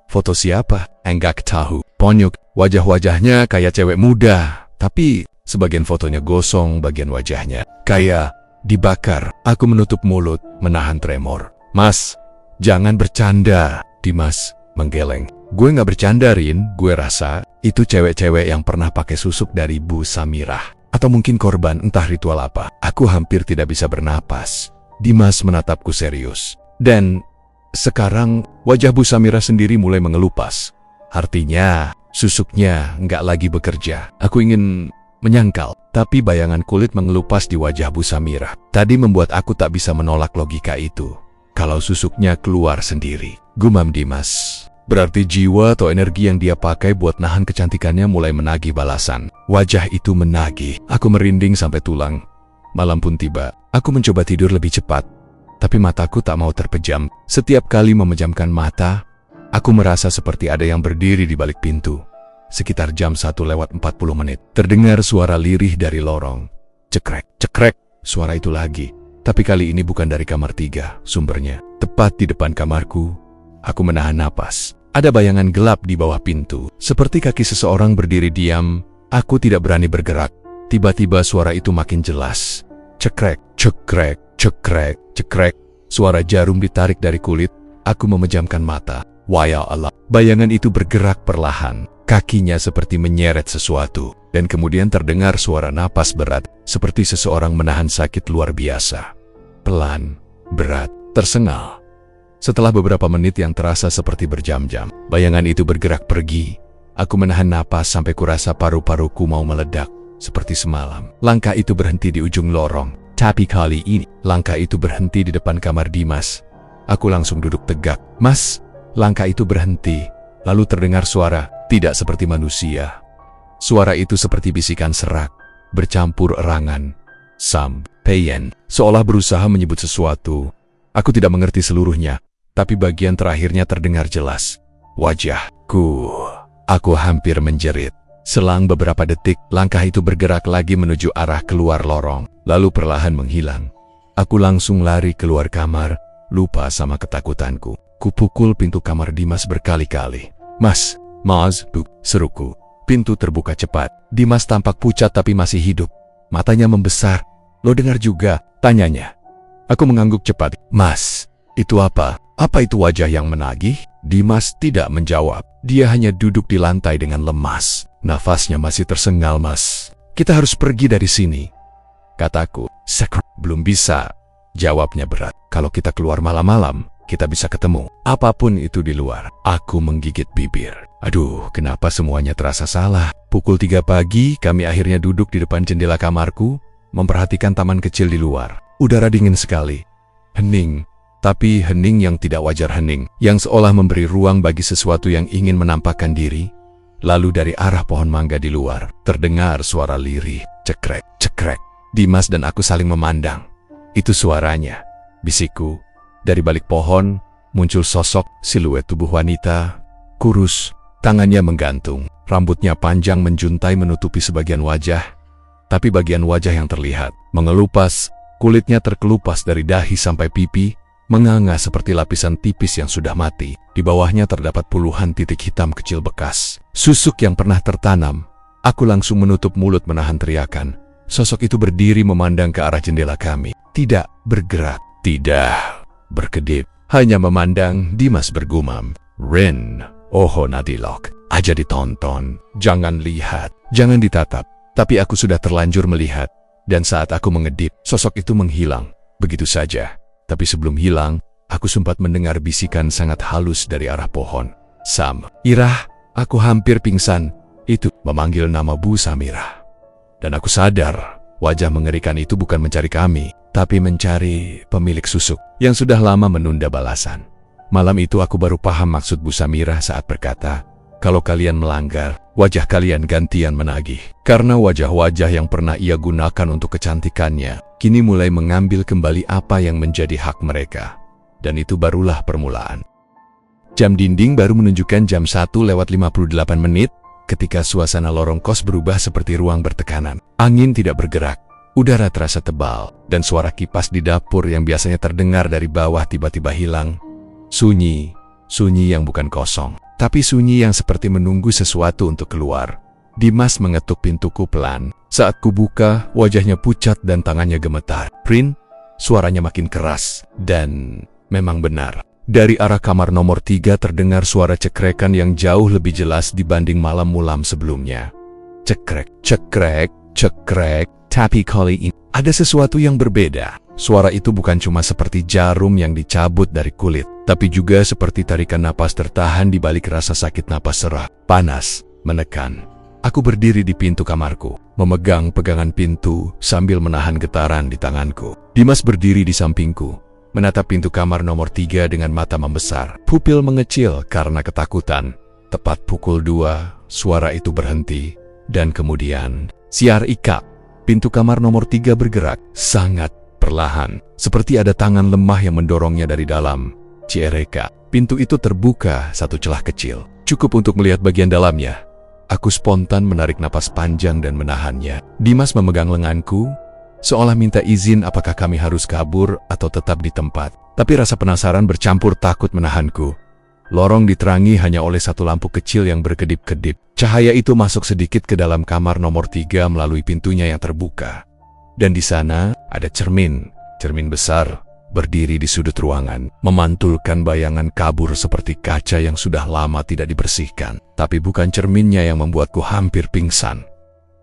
A: Foto siapa? Enggak tahu. Ponyok, wajah-wajahnya kayak cewek muda. Tapi sebagian fotonya gosong, bagian wajahnya kayak dibakar. Aku menutup mulut, menahan tremor. Mas, jangan bercanda. Dimas menggeleng. Gue gak bercanda, Rin. Gue rasa itu cewek-cewek yang pernah pakai susuk dari Bu Samirah. Atau mungkin korban entah ritual apa. Aku hampir tidak bisa bernapas. Dimas menatapku serius. Dan sekarang wajah Bu Samirah sendiri mulai mengelupas. Artinya susuknya nggak lagi bekerja. Aku ingin menyangkal, tapi bayangan kulit mengelupas di wajah Bu Samirah tadi membuat aku tak bisa menolak logika itu. Kalau susuknya keluar sendiri, gumam Dimas. Berarti jiwa atau energi yang dia pakai buat nahan kecantikannya mulai menagih balasan. Wajah itu menagih. Aku merinding sampai tulang. Malam pun tiba. Aku mencoba tidur lebih cepat. Tapi mataku tak mau terpejam. Setiap kali memejamkan mata, aku merasa seperti ada yang berdiri di balik pintu. Sekitar jam 1:40 terdengar suara lirih dari lorong. Cekrek, cekrek, suara itu lagi. Tapi kali ini bukan dari kamar 3, sumbernya tepat di depan kamarku. Aku menahan napas. Ada bayangan gelap di bawah pintu. Seperti kaki seseorang berdiri diam. Aku tidak berani bergerak. Tiba-tiba suara itu makin jelas. Cekrek, cekrek, cekrek, cekrek. Suara jarum ditarik dari kulit. Aku memejamkan mata. Waya Allah. Bayangan itu bergerak perlahan. Kakinya seperti menyeret sesuatu. Dan kemudian terdengar suara napas berat. Seperti seseorang menahan sakit luar biasa. Pelan, berat, tersengal. Setelah beberapa menit yang terasa seperti berjam-jam, bayangan itu bergerak pergi. Aku menahan napas sampai kurasa paru-paruku mau meledak. Seperti semalam, langkah itu berhenti di ujung lorong. Tapi kali ini, langkah itu berhenti di depan kamar Dimas. Aku langsung duduk tegak. Mas, langkah itu berhenti. Lalu terdengar suara, tidak seperti manusia. Suara itu seperti bisikan serak, bercampur erangan. Sampeyan, seolah berusaha menyebut sesuatu. Aku tidak mengerti seluruhnya, tapi bagian terakhirnya terdengar jelas. Wajahku. Aku hampir menjerit. Selang beberapa detik, langkah itu bergerak lagi menuju arah keluar lorong, lalu perlahan menghilang. Aku langsung lari keluar kamar, lupa sama ketakutanku. Kupukul pintu kamar Dimas berkali-kali. Mas, buk, seruku. Pintu terbuka cepat. Dimas tampak pucat tapi masih hidup. Matanya membesar. Lo dengar juga? Tanyanya. Aku mengangguk cepat. Mas, itu apa? Apa itu wajah yang menagih? Dimas tidak menjawab. Dia hanya duduk di lantai dengan lemas. Nafasnya masih tersengal, Mas. Kita harus pergi dari sini, kataku. Belum bisa. Jawabnya berat. Kalau kita keluar malam-malam, kita bisa ketemu. Apapun itu di luar. Aku menggigit bibir. Aduh, kenapa semuanya terasa salah? Pukul 3 pagi, kami akhirnya duduk di depan jendela kamarku, memperhatikan taman kecil di luar. Udara dingin sekali. Hening. Tapi hening yang tidak wajar hening, yang seolah memberi ruang bagi sesuatu yang ingin menampakkan diri. Lalu dari arah pohon mangga di luar, terdengar suara lirih, cekrek, cekrek. Dimas dan aku saling memandang. Itu suaranya, bisikku. Dari balik pohon, muncul sosok siluet tubuh wanita, kurus, tangannya menggantung, rambutnya panjang menjuntai menutupi sebagian wajah. Tapi bagian wajah yang terlihat, mengelupas, kulitnya terkelupas dari dahi sampai pipi, menganga seperti lapisan tipis yang sudah mati. Di bawahnya terdapat puluhan titik hitam kecil bekas. Susuk yang pernah tertanam. Aku langsung menutup mulut menahan teriakan. Sosok itu berdiri memandang ke arah jendela kami. Tidak bergerak. Tidak berkedip. Hanya memandang. Dimas bergumam. Rin, oho nadilok. Aja ditonton. Jangan lihat. Jangan ditatap. Tapi aku sudah terlanjur melihat. Dan saat aku mengedip, sosok itu menghilang. Begitu saja. Tapi sebelum hilang, aku sempat mendengar bisikan sangat halus dari arah pohon. Irah, aku hampir pingsan. Itu memanggil nama Bu Samirah. Dan aku sadar, wajah mengerikan itu bukan mencari kami, tapi mencari pemilik susuk yang sudah lama menunda balasan. Malam itu aku baru paham maksud Bu Samirah saat berkata, kalau kalian melanggar, wajah kalian gantian menagih. Karena wajah-wajah yang pernah ia gunakan untuk kecantikannya, kini mulai mengambil kembali apa yang menjadi hak mereka. Dan itu barulah permulaan. Jam dinding baru menunjukkan jam 1:58 ketika suasana lorong kos berubah seperti ruang bertekanan. Angin tidak bergerak, udara terasa tebal, dan suara kipas di dapur yang biasanya terdengar dari bawah tiba-tiba hilang. Sunyi, sunyi yang bukan kosong, tapi sunyi yang seperti menunggu sesuatu untuk keluar. Dimas mengetuk pintuku pelan. Saat kubuka, wajahnya pucat dan tangannya gemetar. "Prin," suaranya makin keras. Dan memang benar. Dari arah kamar nomor 3 terdengar suara cekrekan yang jauh lebih jelas dibanding malam mulam sebelumnya. Cekrek, cekrek, cekrek. Tapi kali ini ada sesuatu yang berbeda. Suara itu bukan cuma seperti jarum yang dicabut dari kulit, tapi juga seperti tarikan napas tertahan di balik rasa sakit napas serak, panas, menekan. Aku berdiri di pintu kamarku, memegang pegangan pintu sambil menahan getaran di tanganku. Dimas berdiri di sampingku, menatap pintu kamar nomor 3 dengan mata membesar. Pupil mengecil karena ketakutan. Tepat pukul 2, suara itu berhenti, dan kemudian siar ikap. Pintu kamar nomor 3 bergerak, sangat perlahan, seperti ada tangan lemah yang mendorongnya dari dalam. Ciereka, pintu itu terbuka satu celah kecil, cukup untuk melihat bagian dalamnya. Aku spontan menarik napas panjang dan menahannya. Dimas memegang lenganku, seolah minta izin apakah kami harus kabur atau tetap di tempat. Tapi rasa penasaran bercampur takut menahanku. Lorong diterangi hanya oleh satu lampu kecil yang berkedip-kedip. Cahaya itu masuk sedikit ke dalam kamar nomor 3 melalui pintunya yang terbuka. Dan di sana ada cermin besar, berdiri di sudut ruangan, memantulkan bayangan kabur seperti kaca yang sudah lama tidak dibersihkan. Tapi bukan cerminnya yang membuatku hampir pingsan.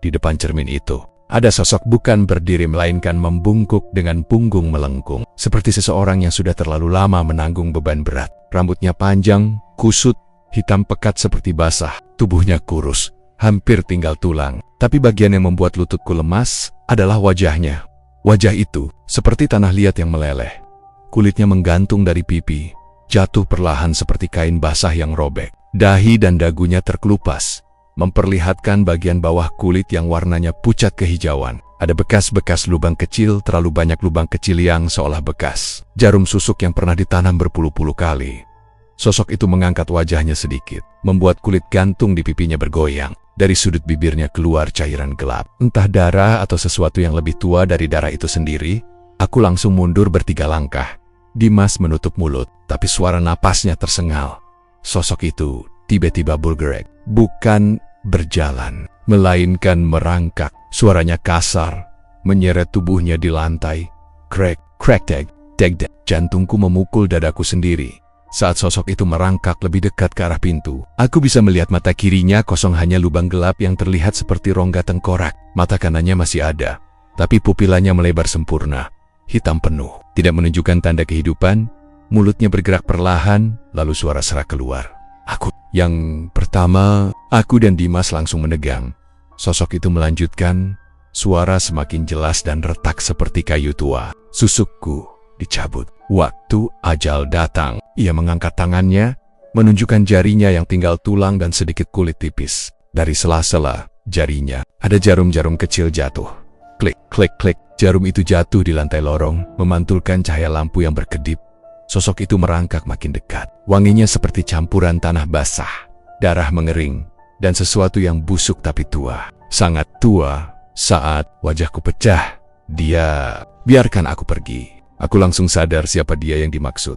A: Di depan cermin itu, ada sosok bukan berdiri melainkan membungkuk dengan punggung melengkung, seperti seseorang yang sudah terlalu lama menanggung beban berat. Rambutnya panjang, kusut, hitam pekat seperti basah, tubuhnya kurus, hampir tinggal tulang. Tapi bagian yang membuat lututku lemas adalah wajahnya. Wajah itu seperti tanah liat yang meleleh. Kulitnya menggantung dari pipi, jatuh perlahan seperti kain basah yang robek. Dahi dan dagunya terkelupas, memperlihatkan bagian bawah kulit yang warnanya pucat kehijauan. Ada bekas-bekas lubang kecil, terlalu banyak lubang kecil yang seolah bekas jarum susuk yang pernah ditanam berpuluh-puluh kali. Sosok itu mengangkat wajahnya sedikit, membuat kulit gantung di pipinya bergoyang. Dari sudut bibirnya keluar cairan gelap, entah darah atau sesuatu yang lebih tua dari darah itu sendiri. Aku langsung mundur ber3 langkah. Dimas menutup mulut, tapi suara napasnya tersengal. Sosok itu tiba-tiba bergerak, bukan berjalan, melainkan merangkak. Suaranya kasar, menyeret tubuhnya di lantai. Krek, krek, teg, teg, teg. Jantungku memukul dadaku sendiri. Saat sosok itu merangkak lebih dekat ke arah pintu, aku bisa melihat mata kirinya kosong, hanya lubang gelap yang terlihat seperti rongga tengkorak. Mata kanannya masih ada, tapi pupilanya melebar sempurna, hitam penuh, tidak menunjukkan tanda kehidupan. Mulutnya bergerak perlahan, lalu suara serak keluar. Aku. Yang pertama, aku dan Dimas langsung menegang. Sosok itu melanjutkan, suara semakin jelas dan retak seperti kayu tua. Susukku dicabut. Waktu ajal datang. Ia mengangkat tangannya, menunjukkan jarinya yang tinggal tulang dan sedikit kulit tipis. Dari sela-sela jarinya, ada jarum-jarum kecil jatuh. Klik, klik, klik. Jarum itu jatuh di lantai lorong, memantulkan cahaya lampu yang berkedip. Sosok itu merangkak makin dekat. Wanginya seperti campuran tanah basah, darah mengering, dan sesuatu yang busuk tapi tua. Sangat tua. Saat wajahku pecah, dia biarkan aku pergi. Aku langsung sadar siapa dia yang dimaksud.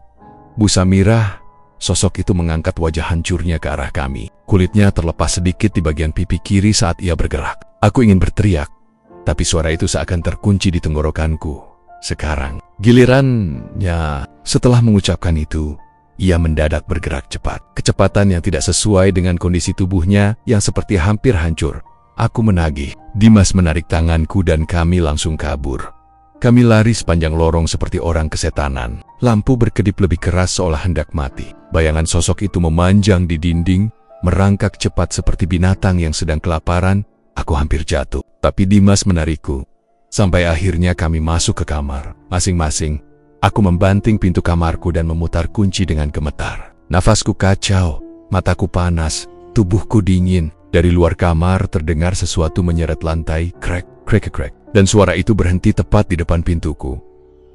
A: Bu Samirah. Sosok itu mengangkat wajah hancurnya ke arah kami. Kulitnya terlepas sedikit di bagian pipi kiri saat ia bergerak. Aku ingin berteriak, tapi suara itu seakan terkunci di tenggorokanku. Sekarang, gilirannya. Setelah mengucapkan itu, ia mendadak bergerak cepat. Kecepatan yang tidak sesuai dengan kondisi tubuhnya yang seperti hampir hancur. Aku menagih. Dimas menarik tanganku dan kami langsung kabur. Kami lari sepanjang lorong seperti orang kesetanan. Lampu berkedip lebih keras seolah hendak mati. Bayangan sosok itu memanjang di dinding, merangkak cepat seperti binatang yang sedang kelaparan. Aku hampir jatuh, tapi Dimas menarikku. Sampai akhirnya kami masuk ke kamar masing-masing. Aku membanting pintu kamarku dan memutar kunci dengan gemetar. Nafasku kacau, mataku panas, tubuhku dingin. Dari luar kamar terdengar sesuatu menyeret lantai, krek, krek, krek. Dan suara itu berhenti tepat di depan pintuku.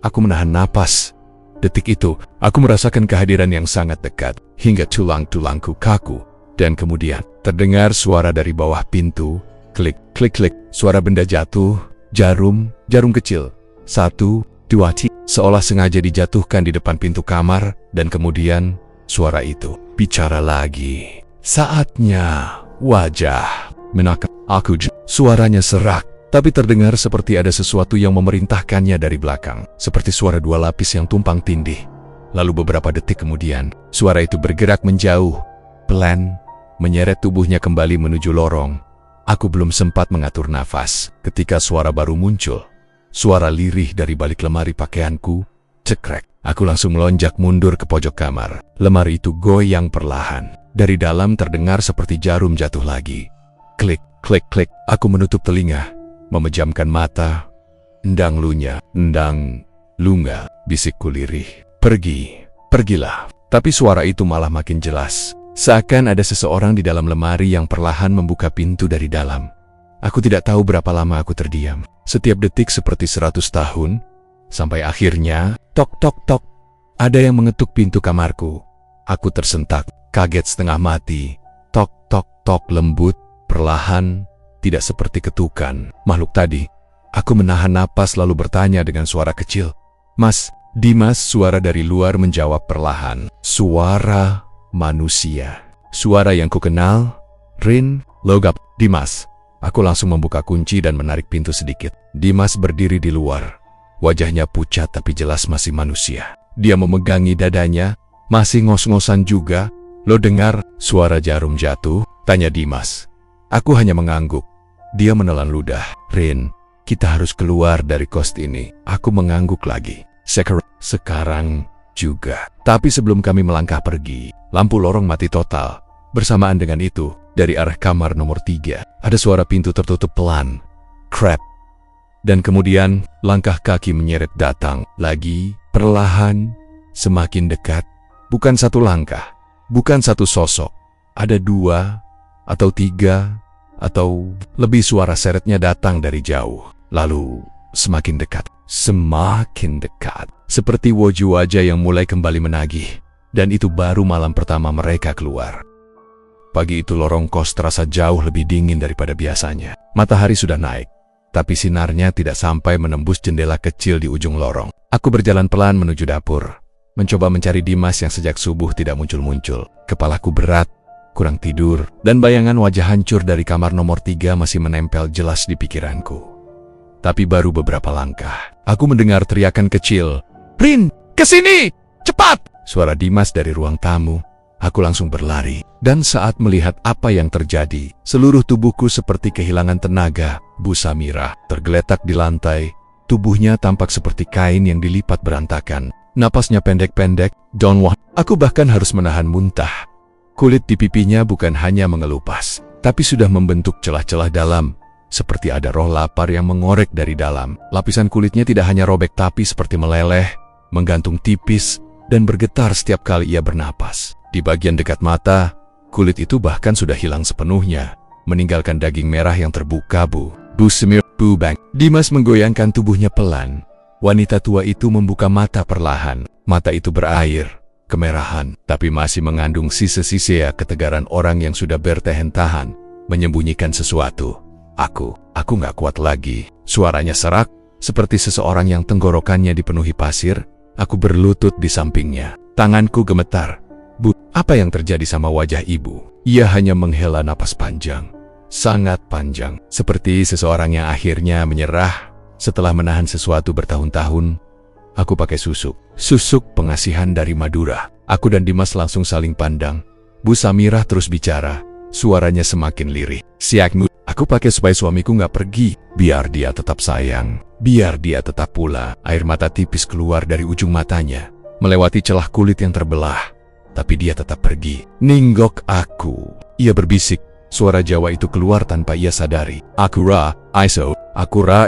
A: Aku menahan napas. Detik itu, aku merasakan kehadiran yang sangat dekat, hingga tulang-tulangku kaku. Dan kemudian, terdengar suara dari bawah pintu, klik, klik, klik. Suara benda jatuh, jarum kecil. 1, 2, seolah sengaja dijatuhkan di depan pintu kamar, dan kemudian suara itu bicara lagi. Saatnya wajah menakar aku. Suaranya serak, tapi terdengar seperti ada sesuatu yang memerintahkannya dari belakang, seperti suara dua lapis yang tumpang tindih. Lalu beberapa detik kemudian, suara itu bergerak menjauh, pelan, menyeret tubuhnya kembali menuju lorong. Aku belum sempat mengatur nafas ketika suara baru muncul. Suara lirih dari balik lemari pakaianku, cekrek. Aku langsung melonjak mundur ke pojok kamar. Lemari itu goyang perlahan. Dari dalam terdengar seperti jarum jatuh lagi. Klik, klik, klik. Aku menutup telinga, memejamkan mata. Endang lunya, endang lunga, bisikku lirih. Pergilah. Tapi suara itu malah makin jelas. Seakan ada seseorang di dalam lemari yang perlahan membuka pintu dari dalam. Aku tidak tahu berapa lama aku terdiam. Setiap detik seperti 100 tahun. Sampai akhirnya, tok tok tok. Ada yang mengetuk pintu kamarku. Aku tersentak, kaget setengah mati. Tok tok tok lembut, perlahan, tidak seperti ketukan makhluk tadi. Aku menahan napas lalu bertanya dengan suara kecil. Mas, Dimas. Suara dari luar menjawab perlahan. Suara manusia. Suara yang kukenal. Rin, logap. Dimas. Aku langsung membuka kunci dan menarik pintu sedikit. Dimas berdiri di luar. Wajahnya pucat tapi jelas masih manusia. Dia memegangi dadanya, masih ngos-ngosan juga. Lo dengar suara jarum jatuh? Tanya Dimas. Aku hanya mengangguk. Dia menelan ludah. Rin, kita harus keluar dari kos ini. Aku mengangguk lagi. Sekarang juga. Tapi sebelum kami melangkah pergi, lampu lorong mati total. Bersamaan dengan itu, dari arah kamar nomor 3, ada suara pintu tertutup pelan. Crap. Dan kemudian, langkah kaki menyeret datang. Lagi, perlahan, semakin dekat. Bukan satu langkah, bukan satu sosok. Ada 2, atau 3, atau lebih. Suara seretnya datang dari jauh. Lalu, semakin dekat. Semakin dekat. Seperti wajah-wajah yang mulai kembali menagih. Dan itu baru malam pertama mereka keluar. Pagi itu lorong kos terasa jauh lebih dingin daripada biasanya. Matahari sudah naik, tapi sinarnya tidak sampai menembus jendela kecil di ujung lorong. Aku berjalan pelan menuju dapur, mencoba mencari Dimas yang sejak subuh tidak muncul-muncul. Kepalaku berat, kurang tidur, dan bayangan wajah hancur dari kamar nomor 3 masih menempel jelas di pikiranku. Tapi baru beberapa langkah, aku mendengar teriakan kecil. Rin, kesini! Cepat! Suara Dimas dari ruang tamu. Aku langsung berlari, dan saat melihat apa yang terjadi, seluruh tubuhku seperti kehilangan tenaga. Bu Samirah tergeletak di lantai, tubuhnya tampak seperti kain yang dilipat berantakan. Napasnya pendek-pendek, Don Wah. Aku bahkan harus menahan muntah. Kulit di pipinya bukan hanya mengelupas, tapi sudah membentuk celah-celah dalam, seperti ada roh lapar yang mengorek dari dalam. Lapisan kulitnya tidak hanya robek tapi seperti meleleh, menggantung tipis, dan bergetar setiap kali ia bernapas. Di bagian dekat mata, kulit itu bahkan sudah hilang sepenuhnya, meninggalkan daging merah yang terbuka. Bu Semir, Bu Bang. Dimas menggoyangkan tubuhnya pelan. Wanita tua itu membuka mata perlahan. Mata itu berair, kemerahan, tapi masih mengandung sisa-sisa ketegaran orang yang sudah bertahan-tahan, menyembunyikan sesuatu. Aku gak kuat lagi. Suaranya serak, seperti seseorang yang tenggorokannya dipenuhi pasir. Aku berlutut di sampingnya. Tanganku gemetar. Bu, apa yang terjadi sama wajah ibu? Ia hanya menghela napas panjang. Sangat panjang. Seperti seseorang yang akhirnya menyerah setelah menahan sesuatu bertahun-tahun. Aku pakai susuk. Susuk pengasihan dari Madura. Aku dan Dimas langsung saling pandang. Bu Samirah terus bicara. Suaranya semakin lirih. Siakmu, aku pakai supaya suamiku gak pergi. Biar dia tetap sayang. Biar dia tetap pula. Air mata tipis keluar dari ujung matanya, melewati celah kulit yang terbelah. Tapi dia tetap pergi. Ninggok aku. Ia berbisik. Suara Jawa itu keluar tanpa ia sadari. Aku ra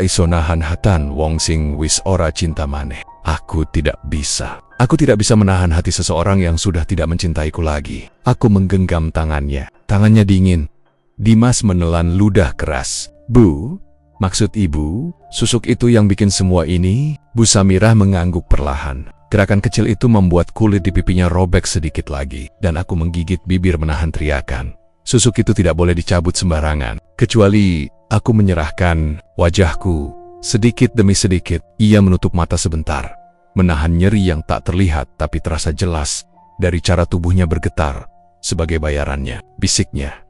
A: iso nahan hatan wong sing wis ora cinta maneh. Aku tidak bisa. Aku tidak bisa menahan hati seseorang yang sudah tidak mencintaiku lagi. Aku menggenggam tangannya. Tangannya dingin. Dimas menelan ludah keras. Bu, maksud ibu, susuk itu yang bikin semua ini? Bu Samirah mengangguk perlahan. Gerakan kecil itu membuat kulit di pipinya robek sedikit lagi, dan aku menggigit bibir menahan teriakan. Susuk itu tidak boleh dicabut sembarangan, kecuali aku menyerahkan wajahku. Sedikit demi sedikit, ia menutup mata sebentar, menahan nyeri yang tak terlihat tapi terasa jelas dari cara tubuhnya bergetar. sebagai bayarannya, bisiknya.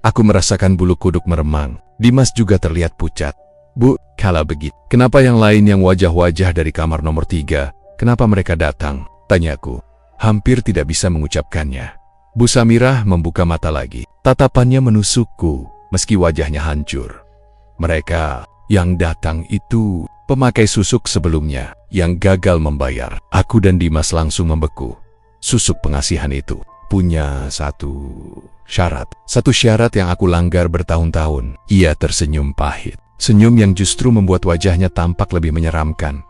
A: Aku merasakan bulu kuduk meremang. Dimas juga terlihat pucat. Bu, kalau begitu, kenapa yang lain yang wajah-wajah dari kamar nomor 3, kenapa mereka datang? Tanyaku. Hampir tidak bisa mengucapkannya. Bu Samirah membuka mata lagi. Tatapannya menusukku, meski wajahnya hancur. Mereka yang datang itu pemakai susuk sebelumnya yang gagal membayar. Aku dan Dimas langsung membeku. Susuk pengasihan itu punya satu syarat yang aku langgar bertahun-tahun. Ia tersenyum pahit. Senyum yang justru membuat wajahnya tampak lebih menyeramkan.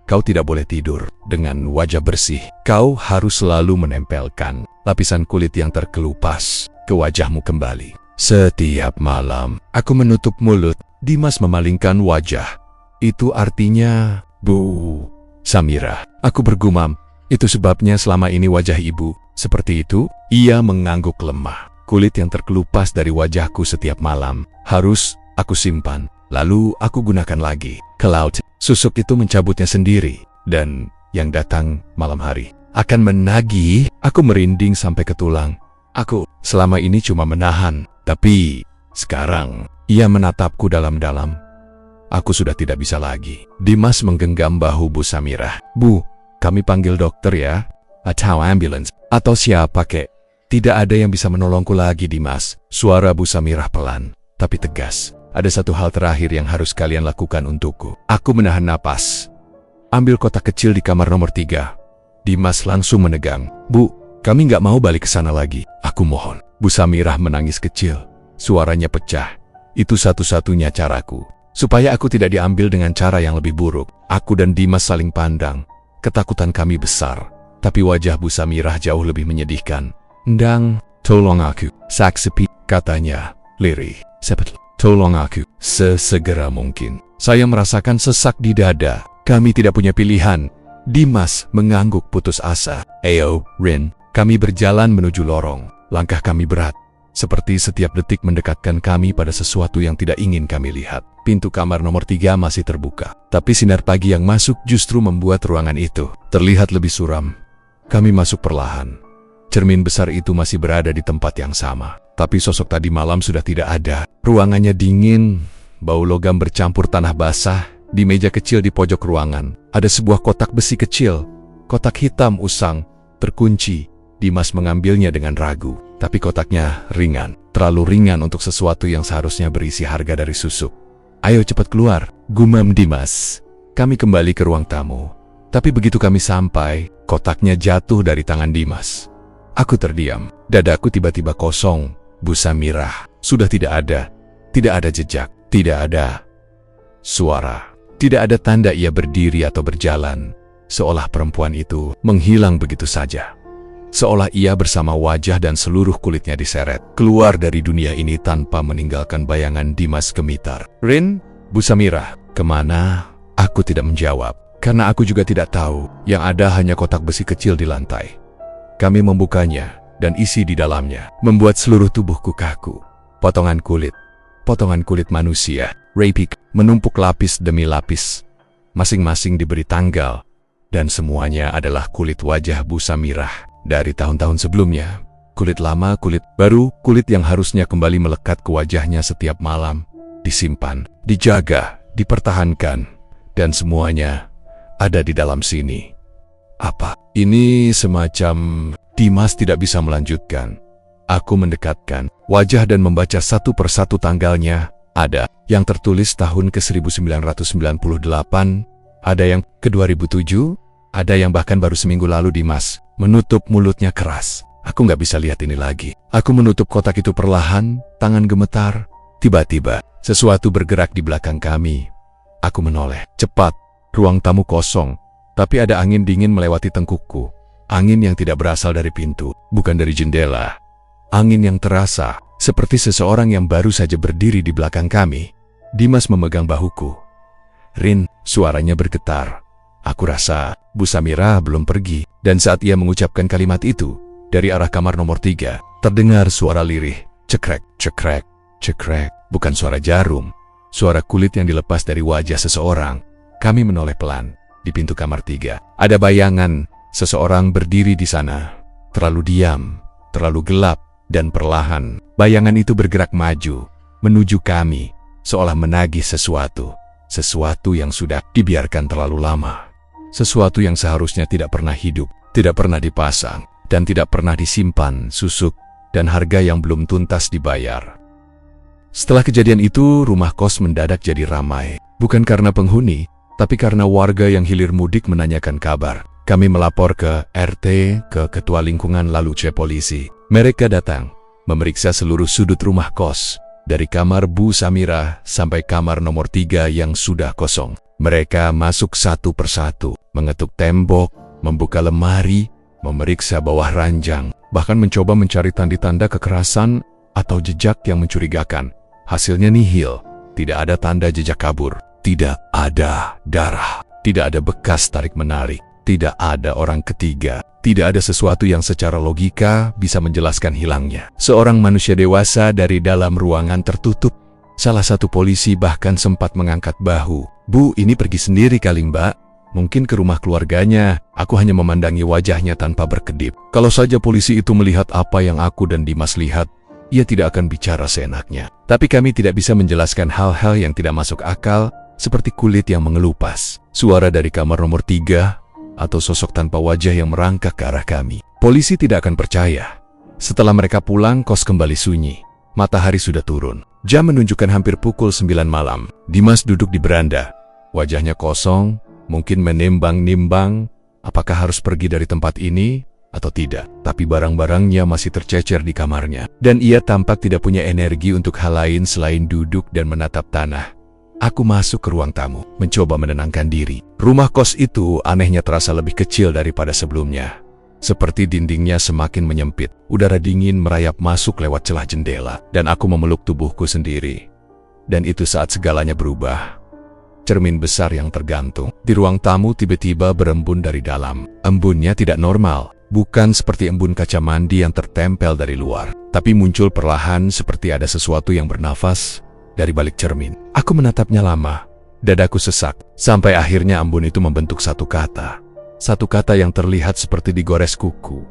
A: Kau tidak boleh tidur dengan wajah bersih. Kau harus selalu menempelkan lapisan kulit yang terkelupas ke wajahmu kembali. Setiap malam, aku menutup mulut. Dimas memalingkan wajah. Itu artinya, Bu Samirah. Aku bergumam. Itu sebabnya selama ini wajah ibu seperti itu. Ia mengangguk lemah. Kulit yang terkelupas dari wajahku setiap malam harus aku simpan. Lalu aku gunakan lagi. Kalau susuk itu mencabutnya sendiri. Dan yang datang malam hari akan menagih. Aku merinding sampai ke tulang. Aku selama ini cuma menahan. Tapi sekarang ia menatapku dalam-dalam. Aku sudah tidak bisa lagi. Dimas menggenggam bahu Bu Samirah. Bu, kami panggil dokter ya. Atau ambulans. Atau siapa kek. Tidak ada yang bisa menolongku lagi, Dimas. Suara Bu Samirah pelan, tapi tegas. Ada satu hal terakhir yang harus kalian lakukan untukku. Aku menahan napas. Ambil kotak kecil di kamar nomor 3. Dimas langsung menegang. Bu, kami nggak mau balik ke sana lagi. Aku mohon. Bu Samirah menangis kecil. Suaranya pecah. Itu satu-satunya caraku. Supaya aku tidak diambil dengan cara yang lebih buruk. Aku dan Dimas saling pandang. Ketakutan kami besar. Tapi wajah Bu Samirah jauh lebih menyedihkan. Ndang, tolong aku. Saksepi, katanya. Lirih. Sepet. Tolong aku, sesegera mungkin. Saya merasakan sesak di dada. Kami tidak punya pilihan. Dimas mengangguk putus asa. Ayo, Rin. Kami berjalan menuju lorong. Langkah kami berat. Seperti setiap detik mendekatkan kami pada sesuatu yang tidak ingin kami lihat. Pintu kamar nomor 3 masih terbuka. Tapi sinar pagi yang masuk justru membuat ruangan itu terlihat lebih suram. Kami masuk perlahan. Cermin besar itu masih berada di tempat yang sama. Tapi sosok tadi malam sudah tidak ada. Ruangannya dingin, bau logam bercampur tanah basah. Di meja kecil di pojok ruangan, ada sebuah kotak besi kecil. Kotak hitam usang, terkunci. Dimas mengambilnya dengan ragu. Tapi kotaknya ringan, terlalu ringan untuk sesuatu yang seharusnya berisi harga dari susuk. Ayo cepat keluar, gumam Dimas. Kami kembali ke ruang tamu. Tapi begitu kami sampai, kotaknya jatuh dari tangan Dimas. Aku terdiam, dadaku tiba-tiba kosong. Bu Samirah sudah tidak ada. Tidak ada jejak, tidak ada suara. Tidak ada tanda ia berdiri atau berjalan. Seolah perempuan itu menghilang begitu saja. Seolah ia bersama wajah dan seluruh kulitnya diseret keluar dari dunia ini tanpa meninggalkan bayangan Dimas gemitar. Rin, Bu Samirah, kemana? Aku tidak menjawab, karena aku juga tidak tahu. Yang ada hanya kotak besi kecil di lantai. Kami membukanya, dan isi di dalamnya membuat seluruh tubuhku kaku. Potongan kulit manusia, rapik, menumpuk lapis demi lapis. Masing-masing diberi tanggal, dan semuanya adalah kulit wajah Bu Samirah dari tahun-tahun sebelumnya. Kulit lama, kulit baru, kulit yang harusnya kembali melekat ke wajahnya setiap malam, disimpan, dijaga, dipertahankan, dan semuanya ada di dalam sini. Apa? Ini semacam... Dimas tidak bisa melanjutkan. Aku mendekatkan wajah dan membaca satu persatu tanggalnya. Ada yang tertulis tahun ke 1998, ada yang ke 2007, ada yang bahkan baru seminggu lalu. Dimas menutup mulutnya keras. Aku nggak bisa lihat ini lagi. Aku menutup kotak itu perlahan, tangan gemetar. Tiba-tiba, sesuatu bergerak di belakang kami. Aku menoleh. Cepat, ruang tamu kosong. Tapi ada angin dingin melewati tengkukku. Angin yang tidak berasal dari pintu, bukan dari jendela. Angin yang terasa seperti seseorang yang baru saja berdiri di belakang kami. Dimas memegang bahuku. Rin, suaranya bergetar. Aku rasa Bu Samirah belum pergi. Dan saat ia mengucapkan kalimat itu, dari arah kamar nomor 3, terdengar suara lirih. Cekrek, cekrek, cekrek. Bukan suara jarum. Suara kulit yang dilepas dari wajah seseorang. Kami menoleh pelan. Di pintu kamar 3, ada bayangan. Seseorang berdiri di sana, terlalu diam, terlalu gelap, Dan perlahan, bayangan itu bergerak maju, menuju kami, seolah menagih sesuatu. Sesuatu yang sudah dibiarkan terlalu lama. Sesuatu yang seharusnya tidak pernah hidup, tidak pernah dipasang, dan tidak pernah disimpan, susuk, dan harga yang belum tuntas dibayar. Setelah kejadian itu, rumah kos mendadak jadi ramai. Bukan karena penghuni, tapi karena warga yang hilir mudik menanyakan kabar. Kami melapor ke RT, ke ketua lingkungan lalu ke polisi. Mereka datang, memeriksa seluruh sudut rumah kos, dari kamar Bu Samira sampai kamar nomor 3 yang sudah kosong. Mereka masuk satu persatu, mengetuk tembok, membuka lemari, memeriksa bawah ranjang, bahkan mencoba mencari tanda-tanda kekerasan atau jejak yang mencurigakan. Hasilnya nihil, tidak ada tanda jejak kabur, tidak ada darah, tidak ada bekas tarik-menarik. Tidak ada orang ketiga, tidak ada sesuatu yang secara logika bisa menjelaskan hilangnya. Seorang manusia dewasa dari dalam ruangan tertutup. Salah satu polisi bahkan sempat mengangkat bahu. "Bu, ini pergi sendiri kali Mbak. Mungkin ke rumah keluarganya." Aku hanya memandangi wajahnya tanpa berkedip. Kalau saja polisi itu melihat apa yang aku dan Dimas lihat, ia tidak akan bicara seenaknya. Tapi kami tidak bisa menjelaskan hal-hal yang tidak masuk akal, seperti kulit yang mengelupas, suara dari kamar nomor 3, atau sosok tanpa wajah yang merangkak ke arah kami. Polisi tidak akan percaya. Setelah mereka pulang, kos kembali sunyi. Matahari sudah turun. Jam menunjukkan hampir pukul 9 malam. Dimas duduk di beranda. Wajahnya kosong, mungkin menimbang-nimbang apakah harus pergi dari tempat ini atau tidak. Tapi barang-barangnya masih tercecer di kamarnya. Dan ia tampak tidak punya energi untuk hal lain selain duduk dan menatap tanah. Aku masuk ke ruang tamu, mencoba menenangkan diri. Rumah kos itu anehnya terasa lebih kecil daripada sebelumnya. Seperti dindingnya semakin menyempit, udara dingin merayap masuk lewat celah jendela, dan aku memeluk tubuhku sendiri. Dan itu saat segalanya berubah. Cermin besar yang tergantung di ruang tamu tiba-tiba berembun dari dalam. Embunnya tidak normal, bukan seperti embun kaca mandi yang tertempel dari luar, tapi muncul perlahan seperti ada sesuatu yang bernafas dari balik cermin. Aku menatapnya lama, dadaku sesak, sampai akhirnya embun itu membentuk satu kata. Satu kata yang terlihat seperti digores kuku,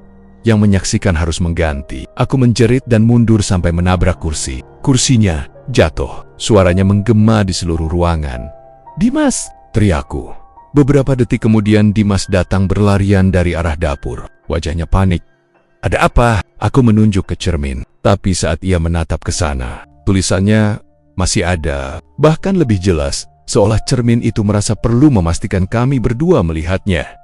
A: yang menyaksikan harus mengganti. Aku menjerit dan mundur sampai menabrak kursi. Kursinya jatuh, suaranya menggema di seluruh ruangan. "Dimas!" teriakku. Beberapa detik kemudian Dimas datang berlarian dari arah dapur. Wajahnya panik. "Ada apa?" Aku menunjuk ke cermin, tapi saat ia menatap ke sana, tulisannya masih ada, bahkan lebih jelas, seolah cermin itu merasa perlu memastikan kami berdua melihatnya.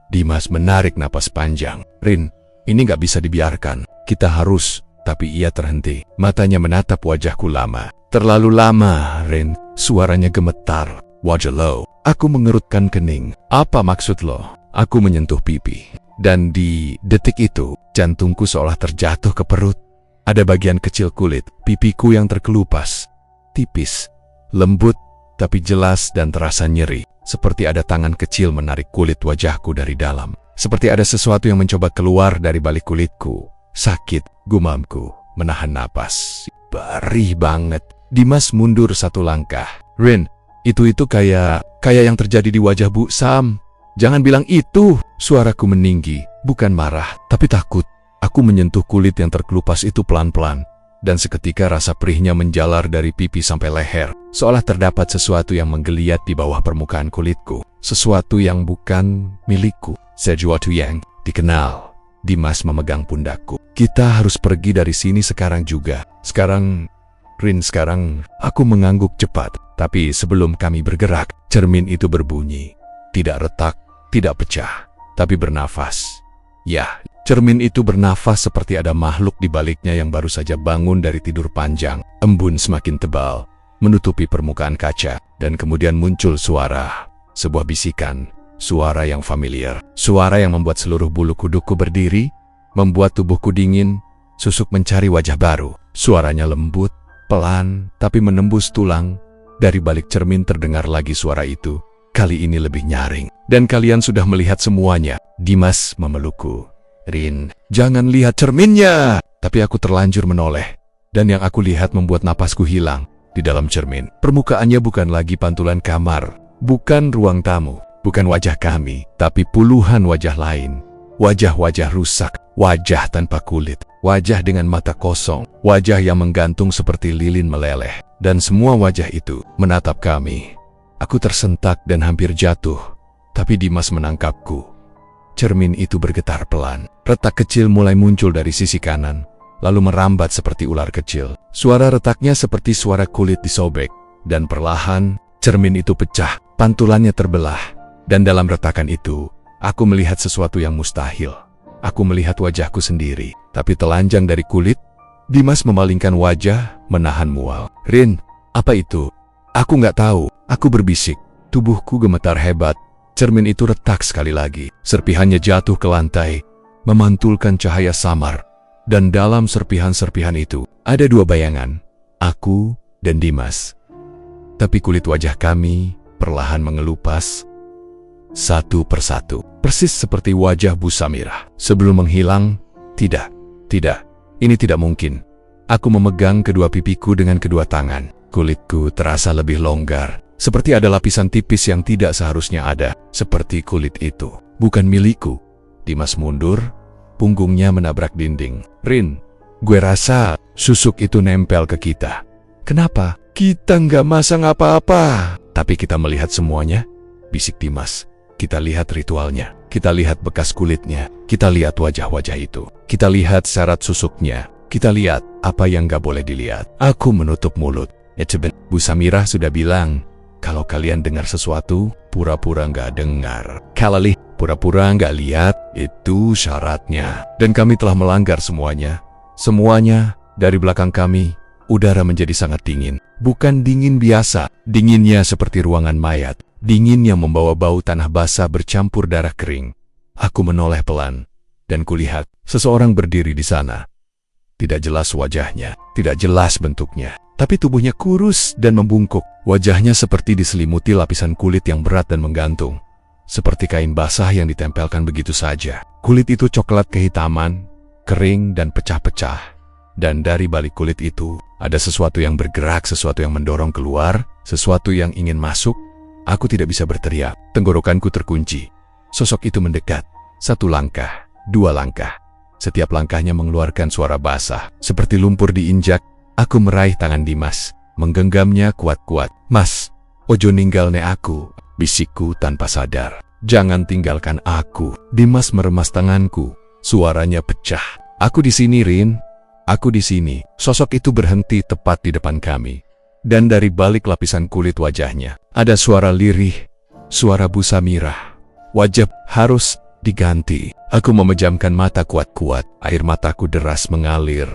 A: Dimas menarik napas panjang. "Rin, ini gak bisa dibiarkan. Kita harus..." Tapi ia terhenti. Matanya menatap wajahku lama. "Terlalu lama, Rin." Suaranya gemetar. "Wajah lo." Aku mengerutkan kening. "Apa maksud lo?" Aku menyentuh pipi. Dan di detik itu, jantungku seolah terjatuh ke perut. Ada bagian kecil kulit, pipiku yang terkelupas. Tipis, lembut, tapi jelas dan terasa nyeri. Seperti ada tangan kecil menarik kulit wajahku dari dalam. Seperti ada sesuatu yang mencoba keluar dari balik kulitku. Sakit, gumamku, menahan napas. Perih banget. Dimas mundur satu langkah. "Rin, itu kayak yang terjadi di wajah Bu Sam. Jangan bilang itu." Suaraku meninggi, bukan marah, tapi takut. Aku menyentuh kulit yang terkelupas itu pelan-pelan. Dan seketika rasa perihnya menjalar dari pipi sampai leher, seolah terdapat sesuatu yang menggeliat di bawah permukaan kulitku. Sesuatu yang bukan milikku. Sesuatu yang dikenal. Dimas memegang pundakku. "Kita harus pergi dari sini sekarang juga." "Sekarang, Rin, sekarang." Aku mengangguk cepat. Tapi sebelum kami bergerak, cermin itu berbunyi. Tidak retak, tidak pecah, tapi bernafas. Ya, cermin itu bernafas seperti ada makhluk di baliknya yang baru saja bangun dari tidur panjang. Embun semakin tebal, menutupi permukaan kaca, dan kemudian muncul suara. Sebuah bisikan, suara yang familiar. Suara yang membuat seluruh bulu kuduku berdiri, membuat tubuhku dingin, susuk mencari wajah baru. Suaranya lembut, pelan, tapi menembus tulang. Dari balik cermin terdengar lagi suara itu. Kali ini lebih nyaring. "Dan kalian sudah melihat semuanya." Dimas memelukku. "Rin, jangan lihat cerminnya." Tapi aku terlanjur menoleh. Dan yang aku lihat membuat napasku hilang. Di dalam cermin, permukaannya bukan lagi pantulan kamar, bukan ruang tamu, bukan wajah kami, tapi puluhan wajah lain. Wajah-wajah rusak, wajah tanpa kulit, wajah dengan mata kosong, wajah yang menggantung seperti lilin meleleh. Dan semua wajah itu menatap kami. Aku tersentak dan hampir jatuh, tapi Dimas menangkapku. Cermin itu bergetar pelan. Retak kecil mulai muncul dari sisi kanan, lalu merambat seperti ular kecil. Suara retaknya seperti suara kulit disobek, dan perlahan cermin itu pecah, pantulannya terbelah. Dan dalam retakan itu, aku melihat sesuatu yang mustahil. Aku melihat wajahku sendiri, tapi telanjang dari kulit. Dimas memalingkan wajah, menahan mual. "Rin, apa itu?" "Aku nggak tahu," aku berbisik. Tubuhku gemetar hebat. Cermin itu retak sekali lagi. Serpihannya jatuh ke lantai, memantulkan cahaya samar. Dan dalam serpihan-serpihan itu, ada dua bayangan, aku dan Dimas. Tapi kulit wajah kami perlahan mengelupas, satu persatu, persis seperti wajah Bu Samirah. Sebelum menghilang, tidak, ini tidak mungkin. Aku memegang kedua pipiku dengan kedua tangan. Kulitku terasa lebih longgar, seperti ada lapisan tipis yang tidak seharusnya ada. Seperti kulit itu bukan milikku. Dimas mundur, punggungnya menabrak dinding. "Rin, gue rasa susuk itu nempel ke kita." "Kenapa?" "Kita nggak masang apa-apa." "Tapi kita melihat semuanya," bisik Dimas. "Kita lihat ritualnya, kita lihat bekas kulitnya, kita lihat wajah-wajah itu, kita lihat syarat susuknya, kita lihat apa yang gak boleh dilihat." Aku menutup mulut. Bu Samirah sudah bilang, kalau kalian dengar sesuatu, pura-pura gak dengar. Kalau pura-pura gak lihat, itu syaratnya. Dan kami telah melanggar semuanya. Semuanya. Dari belakang kami, udara menjadi sangat dingin. Bukan dingin biasa, dinginnya seperti ruangan mayat. Dingin yang membawa bau tanah basah bercampur darah kering. Aku menoleh pelan, dan kulihat seseorang berdiri di sana. Tidak jelas wajahnya, tidak jelas bentuknya, tapi tubuhnya kurus dan membungkuk. Wajahnya seperti diselimuti lapisan kulit yang berat dan menggantung, seperti kain basah yang ditempelkan begitu saja. Kulit itu coklat kehitaman, kering dan pecah-pecah. Dan dari balik kulit itu, ada sesuatu yang bergerak, sesuatu yang mendorong keluar, sesuatu yang ingin masuk. Aku tidak bisa berteriak, tenggorokanku terkunci. Sosok itu mendekat, satu langkah, dua langkah. Setiap langkahnya mengeluarkan suara basah, seperti lumpur diinjak. Aku meraih tangan Dimas, menggenggamnya kuat-kuat. "Mas, ojo ninggalne aku," bisikku tanpa sadar. "Jangan tinggalkan aku." Dimas meremas tanganku, suaranya pecah. "Aku di sini, Rin. Aku di sini." Sosok itu berhenti tepat di depan kami. Dan dari balik lapisan kulit wajahnya, ada suara lirih, suara Bu Samirah. "Wajah harus diganti." Aku memejamkan mata kuat-kuat, air mataku deras mengalir.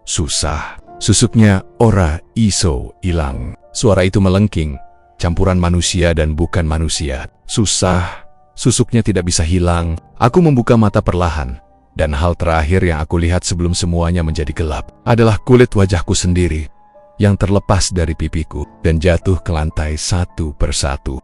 A: Susah. Susuknya ora iso ilang. Suara itu melengking, campuran manusia dan bukan manusia. Susah. Susuknya tidak bisa hilang. Aku membuka mata perlahan. Dan hal terakhir yang aku lihat sebelum semuanya menjadi gelap adalah kulit wajahku sendiri yang terlepas dari pipiku dan jatuh ke lantai satu persatu.